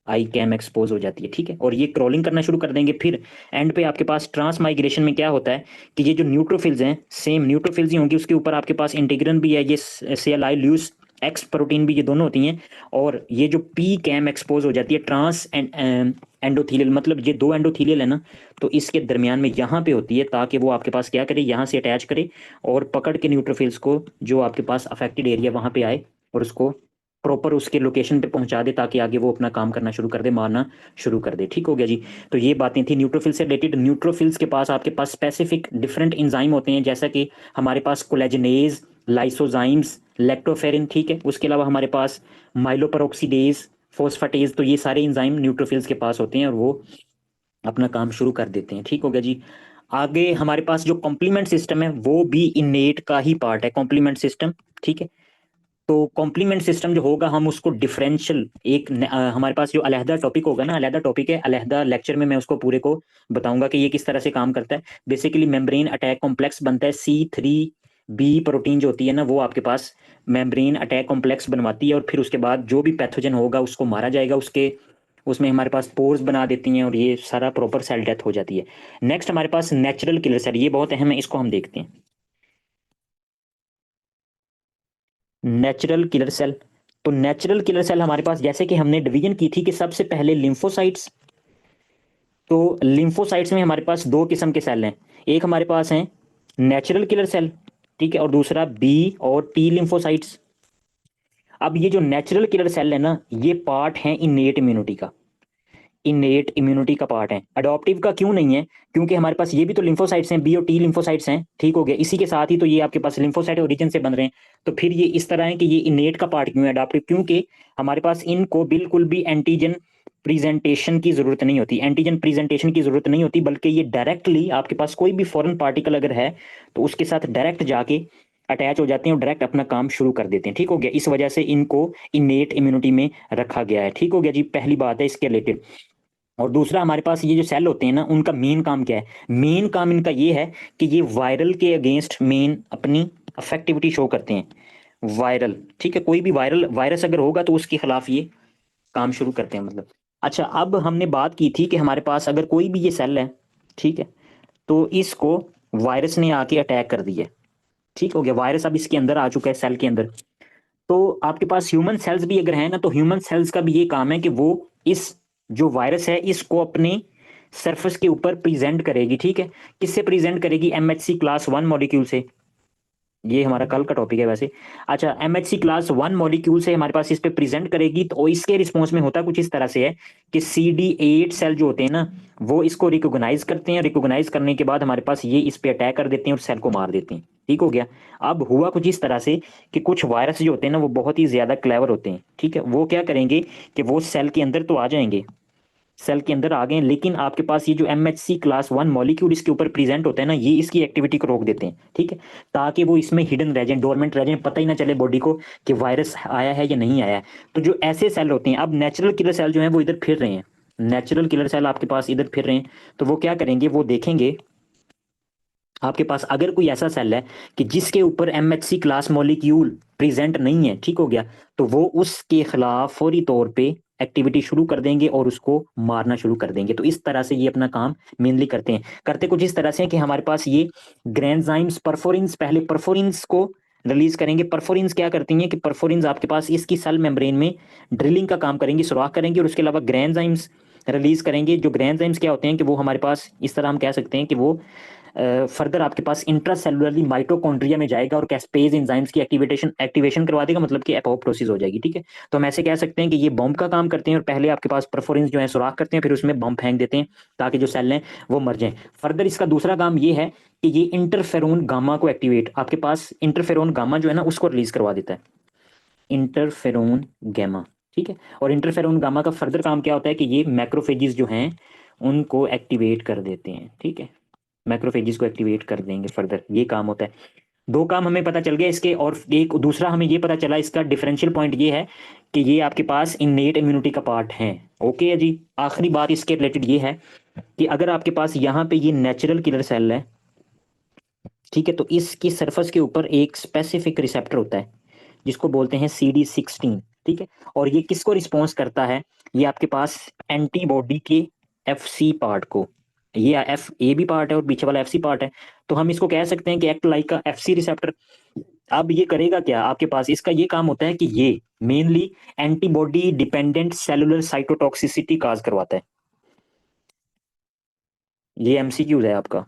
I came expose हो जाती है, ठीक है। और ये क्रॉलिंग करना शुरू कर देंगे। फिर एंड पे आपके पास ट्रांसमाइग्रेशन में क्या होता है कि ये जो न्यूट्रोफिल्स हैं सेम न्यूट्रोफिल्स ही होंगी, उसके ऊपर आपके पास इंटीग्रिन भी है, ये सेलाई ल्यूस एक्स प्रोटीन भी, ये दोनों होती हैं। और ये जो पी कैम एक्सपोज हो जाती है ट्रांस एंडोथीलियल, मतलब ये दो एंडोथीलियल है ना, तो इसके दरमियान में यहाँ पे होती है ताकि वो आपके पास क्या करे, यहाँ से अटैच करे और पकड़ के न्यूट्रोफिल्स को जो आपके पास अफेक्टेड एरिया वहाँ पे आए और उसको प्रॉपर उसके लोकेशन पे पहुंचा दे ताकि आगे वो अपना काम करना शुरू कर दे, मारना शुरू कर दे, ठीक हो गया जी। तो ये बातें थी न्यूट्रोफिल से रिलेटेड। न्यूट्रोफिल्स के पास आपके पास स्पेसिफिक डिफरेंट इंजाइम होते हैं, जैसा कि हमारे पास कोलेजनेज, लाइसोजाइम्स, लैक्टोफेरिन, ठीक है। उसके अलावा हमारे पास माइलोपेरोक्सीडेज, फोस्फेटेज, तो ये सारे इंजाइम न्यूट्रोफिल्स के पास होते हैं और वो अपना काम शुरू कर देते हैं, ठीक हो गया जी। आगे हमारे पास जो कॉम्प्लीमेंट सिस्टम है वो भी इनेट का ही पार्ट है, कॉम्प्लीमेंट सिस्टम, ठीक है। तो कॉम्प्लीमेंट सिस्टम जो होगा हम उसको डिफरेंशियल एक हमारे पास जो अलहदा टॉपिक होगा ना, अलहदा टॉपिक है, अलहदा लेक्चर में मैं उसको पूरे को बताऊंगा कि ये किस तरह से काम करता है। बेसिकली मेम्ब्रेन अटैक कॉम्प्लेक्स बनता है, C3b प्रोटीन जो होती है ना वो आपके पास मेम्ब्रेन अटैक कॉम्प्लेक्स बनवाती है, और फिर उसके बाद जो भी पैथोजन होगा उसको मारा जाएगा, उसके उसमें हमारे पास पोर्स बना देती हैं और ये सारा प्रॉपर सेल डेथ हो जाती है। नेक्स्ट हमारे पास नेचुरल किलर सेल, ये बहुत अहम है, इसको हम देखते हैं। नेचुरल किलर सेल, तो नेचुरल किलर सेल हमारे पास जैसे कि हमने डिवीजन की थी कि सबसे पहले लिम्फोसाइट्स, तो लिम्फोसाइट्स में हमारे पास दो किस्म के सेल हैं। एक हमारे पास हैं नेचुरल किलर सेल, ठीक है, और दूसरा बी और टी लिम्फोसाइट्स। अब ये जो नेचुरल किलर सेल है ना, ये पार्ट है इनेट इम्यूनिटी का, इनेट इम्यूनिटी का पार्ट है। अडॉप्टिव का क्यों नहीं है? क्योंकि हमारे पास ये भी तो लिम्फोसाइट्स हैं, बी और टी लिम्फोसाइट्स हैं, ठीक हो गया। इसी के साथ ही तो ये आपके पास लिम्फोसाइट ओरिजिन से बन रहे हैं। तो फिर ये इस तरह है कि ये इनेट का पार्ट क्यों है अडॉप्टिव? क्योंकि हमारे पास इनको बिल्कुल भी एंटीजन प्रेजेंटेशन की जरूरत नहीं होती, एंटीजन प्रेजेंटेशन की जरूरत नहीं होती, बल्कि ये डायरेक्टली आपके पास कोई भी फॉरेन पार्टिकल अगर है तो उसके साथ डायरेक्ट जाके अटैच हो जाते हैं और डायरेक्ट अपना काम शुरू कर देते हैं, ठीक हो गया। इस वजह से इनको इनेट इम्यूनिटी में रखा गया है, ठीक हो गया जी, पहली बात है इसके रिलेटेड। और दूसरा हमारे पास ये जो सेल होते हैं ना, उनका मेन काम क्या है? मेन काम इनका ये है कि ये वायरल के अगेंस्ट मेन अपनी अफेक्टिविटी शो करते हैं। वायरल, ठीक है, कोई भी वायरल वायरस अगर होगा तो उसके खिलाफ ये काम शुरू करते हैं, मतलब। अच्छा, अब हमने बात की थी कि हमारे पास अगर कोई भी ये सेल है, ठीक है, तो इसको वायरस ने आके अटैक कर दिया, ठीक हो गया, वायरस अब इसके अंदर आ चुका है सेल के अंदर। तो आपके पास ह्यूमन सेल्स भी अगर है ना, तो ह्यूमन सेल्स का भी ये काम है कि वो इस जो वायरस है इसको अपने सरफेस के ऊपर प्रेजेंट करेगी, ठीक है। किससे प्रेजेंट करेगी? MHC क्लास 1 मॉलिक्यूल से। ये हमारा कल का टॉपिक है वैसे। अच्छा, MHC क्लास 1 मॉलिक्यूल से हमारे पास इस पे प्रेजेंट करेगी, तो इसके रिस्पॉन्स में होता कुछ इस तरह से है कि CD8 सेल जो होते हैं ना, वो इसको रिकॉग्नाइज करते हैं, रिकॉग्नाइज करने के बाद हमारे पास ये इस पे अटैक कर देते हैं और सेल को मार देते हैं, ठीक हो गया। अब हुआ कुछ इस तरह से कि कुछ वायरस जो होते हैं ना वो बहुत ही ज्यादा क्लेवर होते हैं, ठीक है। वो क्या करेंगे कि वो सेल के अंदर तो आ जाएंगे, सेल के अंदर आ गए, लेकिन आपके पास ये जो MHC क्लास 1 मॉलिक्यूल इसके ऊपर प्रेजेंट होता है ना, ये इसकी एक्टिविटी को रोक देते हैं, ठीक है, ताकि वो इसमें हिडन रह जाए, डोरमेंट रह जाए, पता ही ना चले बॉडी को कि वायरस आया है या नहीं आया है। तो जो ऐसे सेल होते हैं, अब नेचुरल किलर सेल जो है वो इधर फिर रहे हैं, नेचुरल किलर सेल आपके पास इधर फिर रहे हैं, तो वो क्या करेंगे, वो देखेंगे आपके पास अगर कोई ऐसा सेल है कि जिसके ऊपर MHC क्लास मॉलिक्यूल प्रेजेंट नहीं है, ठीक हो गया, तो वो उसके खिलाफ फौरी तौर पे एक्टिविटी शुरू कर देंगे और उसको मारना शुरू कर देंगे। तो इस तरह से ये अपना काम मेनली करते हैं। करते कुछ इस तरह से है कि हमारे पास ये ग्रेन्जाइम्स परफोरिन्स, पहले परफोरिन्स को रिलीज करेंगे। परफोरिन्स क्या करती हैं कि परफोरिन्स आपके पास इसकी सेल मेम्ब्रेन में ड्रिलिंग का काम करेंगी, सुराख करेंगे, और उसके अलावा ग्रेन्जाइम्स रिलीज करेंगे। जो ग्रेन्जाइम्स क्या होते हैं कि वो हमारे पास इस तरह हम कह सकते हैं कि वो फर्दर आपके पास इंट्रासेलुलरली माइटोकॉन्ड्रिया में जाएगा और कैस्पेज एंजाइम्स की एक्टिवेशन एक्टिवेशन करवा देगा, मतलब कि एपोप्टोसिस हो जाएगी, ठीक है। तो हम ऐसे कह सकते हैं कि ये बॉम्ब का काम करते हैं, और पहले आपके पास परफोरेंस जो है सुराख करते हैं, फिर उसमें बॉम्ब फेंक देते हैं ताकि जो सेल हैं वो मर जाएं। फर्दर इसका दूसरा काम ये है कि ये इंटरफेरोन गामा को एक्टिवेट, आपके पास इंटरफेरोन गामा जो है ना उसको रिलीज करवा देता है, इंटरफेरोन गामा, ठीक है। और इंटरफेरोन गामा का फर्दर काम क्या होता है कि ये मैक्रोफेजेस जो हैं उनको एक्टिवेट कर देते हैं, ठीक है, मैक्रोफेजेस को एक्टिवेट कर देंगे, फर्दर ये काम होता है। दो काम हमें पता चल गया इसके, और एक दूसरा हमें ये पता चला इसका डिफरेंशियल पॉइंट ये है कि ये आपके पास इन्नेट इम्यूनिटी का पार्ट है। ओके है जी। आखिरी बात इसके रिलेटेड ये है कि अगर आपके पास यहाँ पे ये नेचुरल किलर सेल है, ठीक है, तो इसकी सरफेस के ऊपर एक स्पेसिफिक रिसेप्टर होता है जिसको बोलते हैं CD16, ठीक है। और ये किसको रिस्पॉन्स करता है? ये आपके पास एंटीबॉडी के FC पार्ट को, ये FA भी पार्ट है और पीछे वाला FC पार्ट है, तो हम इसको कह सकते हैं कि एक्ट लाइक का FC रिसेप्टर। अब ये करेगा क्या आपके पास? इसका ये काम होता है कि ये mainly antibody dependent cellular cytotoxicity cause करवाता है। ये MCQ है आपका,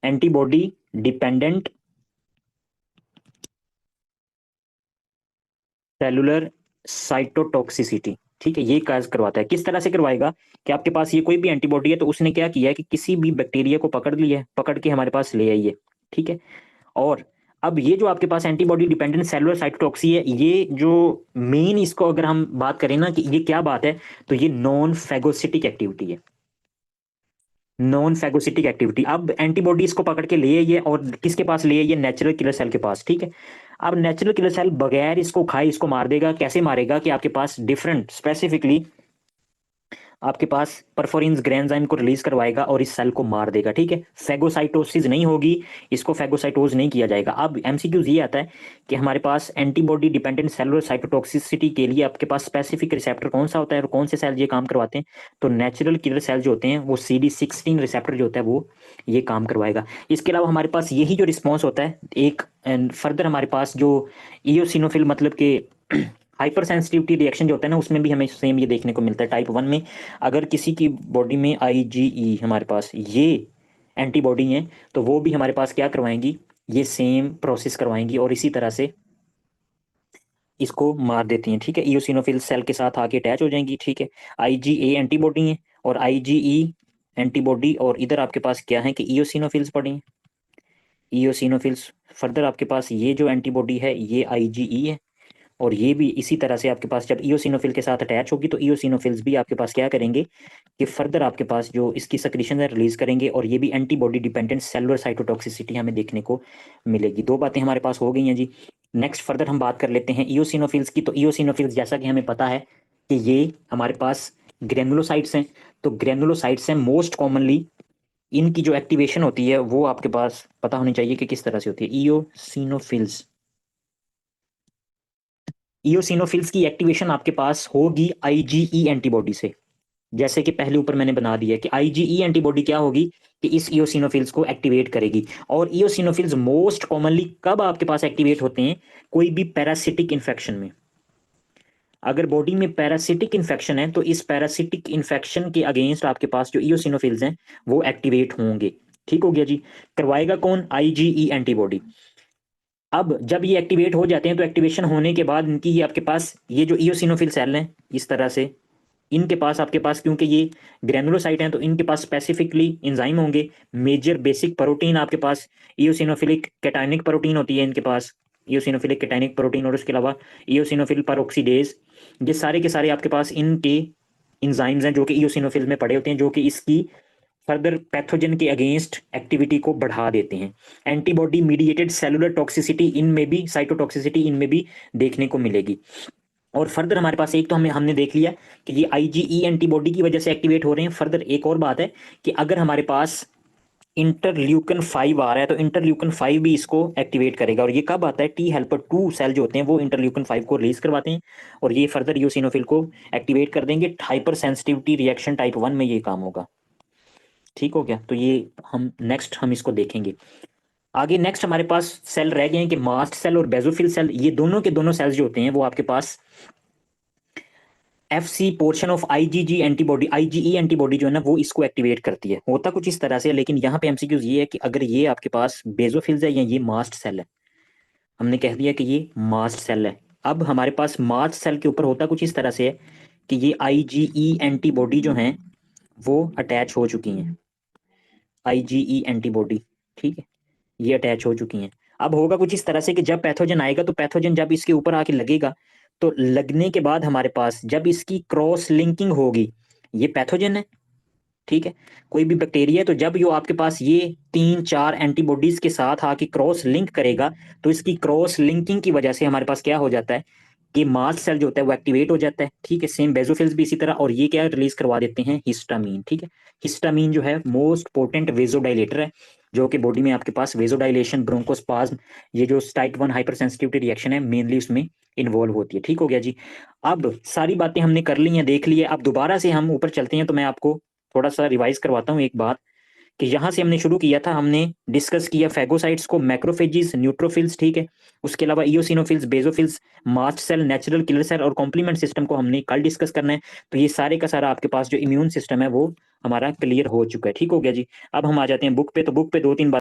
एंटीबॉडी डिपेंडेंट सेलुलर साइटोटॉक्सिसिटी, ठीक है, ये काज करवाता है। किस तरह से करवाएगा कि आपके पास ये कोई भी एंटीबॉडी है, तो उसने क्या किया है कि किसी भी बैक्टीरिया को पकड़ लिया है, पकड़ के हमारे पास ले आई है, ठीक है। और अब ये जो आपके पास एंटीबॉडी डिपेंडेंट सेलुलर साइटोटॉक्सी है, ये जो मेन इसको अगर हम बात करें ना कि ये क्या बात है, तो ये नॉन फैगोसिटिक एक्टिविटी है, नॉन फैगोसिटिक एक्टिविटी। अब एंटीबॉडी इसको पकड़ के ले आई है और किसके पास ले आई है? नेचुरल किलर सेल के पास, ठीक है। अब नेचुरल किलर सेल बगैर इसको खाए इसको मार देगा। कैसे मारेगा कि आपके पास डिफरेंट स्पेसिफिकली आपके पास परफोरिन्स ग्रेन्जाइम को रिलीज करवाएगा और इस सेल को मार देगा। ठीक है, फेगोसाइटोसिस नहीं होगी, इसको फेगोसाइटोज नहीं किया जाएगा। अब एमसीक्यूज ये आता है कि हमारे पास एंटीबॉडी डिपेंडेंट सेलुलर साइटोटॉक्सिसिटी के लिए आपके पास स्पेसिफिक रिसेप्टर कौन सा होता है और कौन से सेल ये काम करवाते हैं। तो नेचुरल किलर सेल जो होते हैं वो CD16 रिसेप्टर जो होता है वो ये काम करवाएगा। इसके अलावा हमारे पास यही जो रिस्पॉन्स होता है एक फर्दर हमारे पास जो इयोसिनोफिल मतलब के हाइपर सेंसिटिविटी रिएक्शन जो होता है ना, उसमें भी हमें सेम ये देखने को मिलता है। टाइप 1 में अगर किसी की बॉडी में IgE हमारे पास ये एंटीबॉडी है तो वो भी हमारे पास क्या करवाएंगी, ये सेम प्रोसेस करवाएंगी और इसी तरह से इसको मार देती हैं। ठीक है, इयोसिनोफिल सेल के साथ आके अटैच हो जाएंगी। ठीक है, IgA एंटीबॉडी है और IgE एंटीबॉडी, और इधर आपके पास क्या है कि इयोसिनोफिल्स पड़ी हैं। इयोसिनोफिल्स फर्दर आपके पास ये जो एंटीबॉडी है ये IgE है और ये भी इसी तरह से आपके पास जब इयोसिनोफिल के साथ अटैच होगी तो इयोसिनोफिल्स भी आपके पास क्या करेंगे कि फर्दर आपके पास जो इसकी सक्रीशन है रिलीज करेंगे और ये भी एंटीबॉडी डिपेंडेंट सेलुलर साइटोटॉक्सिसिटी हमें देखने को मिलेगी। दो बातें हमारे पास हो गई हैं जी। नेक्स्ट फर्दर हम बात कर लेते हैं इयोसिनोफिल्स की। तो इयोसिनोफिल्स जैसा कि हमें पता है कि ये हमारे पास ग्रेनुलोसाइट्स हैं। तो ग्रेनुलोसाइट्स हैं मोस्ट कॉमनली, इनकी जो एक्टिवेशन होती है वो आपके पास पता होनी चाहिए कि किस तरह से होती है। इयोसिनोफिल्स, इयोसिनोफिल्स की एक्टिवेशन आपके पास होगी IgE एंटीबॉडी से। जैसे कि पहले ऊपर मैंने बना दिया कि IgE एंटीबॉडी क्या होगी कि इस इयोसिनोफिल्स को एक्टिवेट करेगी। और इयोसिनोफिल्स मोस्ट कॉमनली कब आपके पास एक्टिवेट होते हैं, कोई भी पैरासिटिक इन्फेक्शन में। अगर बॉडी में पैरासिटिक इन्फेक्शन है तो इस पैरासिटिक इन्फेक्शन के अगेंस्ट आपके पास जो इयोसिनोफिल्स हैं वो एक्टिवेट होंगे। ठीक हो गया जी। करवाएगा कौन, IgE एंटीबॉडी। अब जब ये एक्टिवेट हो जाते हैं तो एक्टिवेशन होने के बाद इनकी ये आपके पास ये जो इयोसिनोफिल सेल हैं इस तरह से इनके पास आपके पास क्योंकि ये ग्रेनुलोसाइट हैं तो इनके पास स्पेसिफिकली एंजाइम होंगे। मेजर बेसिक प्रोटीन आपके पास इयोसिनोफिलिक कैटायनिक प्रोटीन होती है इनके पास, इयोसिनोफिलिक कैटायनिक प्रोटीन, और उसके अलावा इयोसिनोफिल पेरोक्सीडेज। ये सारे के सारे आपके पास इनके इंजाइम्स हैं जो कि इयोसिनोफिल में पड़े होते हैं, जो कि इसकी फर्दर पैथोजन के अगेंस्ट एक्टिविटी को बढ़ा देते हैं। एंटीबॉडी मीडिएटेड सेलुलर टॉक्सिसिटी इनमें भी, साइटोटॉक्सिसिटी इनमें भी देखने को मिलेगी। और फर्दर हमारे पास एक तो हमने देख लिया कि ये IgE एंटीबॉडी की वजह से एक्टिवेट हो रहे हैं। फर्दर एक और बात है कि अगर हमारे पास इंटरल्यूकन 5 आ रहा है तो इंटरल्यूकन 5 भी इसको एक्टिवेट करेगा। और ये कब आता है, T हेल्पर 2 सेल जो होते हैं वो इंटरल्यूकन 5 को रिलीज करवाते हैं और ये फर्दर इयोसिनोफिल को एक्टिवेट कर देंगे। हाइपर सेंसिटिविटी रिएक्शन टाइप 1 में ये काम होगा। ठीक हो गया, तो ये हम इसको देखेंगे आगे। नेक्स्ट हमारे पास सेल रह गए हैं कि मास्ट सेल और बेजोफिल सेल। ये दोनों के दोनों सेल्स जो होते हैं वो आपके पास FC portion of IgE antibody जो है ना वो इसको एक्टिवेट करती है। होता कुछ इस तरह से, लेकिन यहाँ पे MCQs ये है कि अगर ये आपके पास बेजोफिल्स है या ये मास्ट सेल है, हमने कह दिया कि ये मास्ट सेल है। अब हमारे पास मास्ट सेल के ऊपर होता कुछ इस तरह से है कि ये IgE एंटीबॉडी जो हैं वो अटैच हो चुकी हैं। IgE एंटीबॉडी, ठीक है, ये अटैच हो चुकी हैं। अब होगा कुछ इस तरह से कि जब पैथोजन आएगा तो पैथोजन जब इसके ऊपर आके लगेगा तो लगने के बाद हमारे पास जब इसकी क्रॉस लिंकिंग होगी, ये पैथोजन है, ठीक है, कोई भी बैक्टीरिया है, तो जब यो आपके पास ये 3-4 एंटीबॉडीज के साथ आके क्रॉस लिंक करेगा तो इसकी क्रॉस लिंकिंग की वजह से हमारे पास क्या हो जाता है कि मास्ट सेल जो होता है वो एक्टिवेट हो जाता है। ठीक है, सेम बेजोफिल्स भी इसी तरह, और ये क्या रिलीज करवा देते हैं, हिस्टामीन। ठीक है, हिस्टामीन जो है मोस्ट पोटेंट वेजोडाइलेटर है, जो कि बॉडी में आपके पास वेजोडाइलेशन, ब्रोंकोस्पाज्म, ये जो टाइप 1 हाइपर सेंसिटिविटी रिएक्शन है मेनली उसमें इन्वॉल्व होती है। ठीक हो गया जी। अब सारी बातें हमने कर ली हैं, देख ली है। अब दोबारा से हम ऊपर चलते हैं तो मैं आपको थोड़ा सा रिवाइज करवाता हूँ एक बात कि यहाँ से हमने शुरू किया था, हमने डिस्कस किया फैगोसाइट्स को, मैक्रोफेजिस, न्यूट्रोफिल्स, ठीक है, उसके अलावा eosinophils, basophils, mast cell, natural killer cell और कॉम्प्लीमेंट सिस्टम को हमने कल डिस्कस करना है। तो ये सारे का सारा आपके पास जो इम्यून सिस्टम है वो हमारा क्लियर हो चुका है। ठीक हो गया जी। अब हम आ जाते हैं बुक पे। तो बुक पे 2-3 बात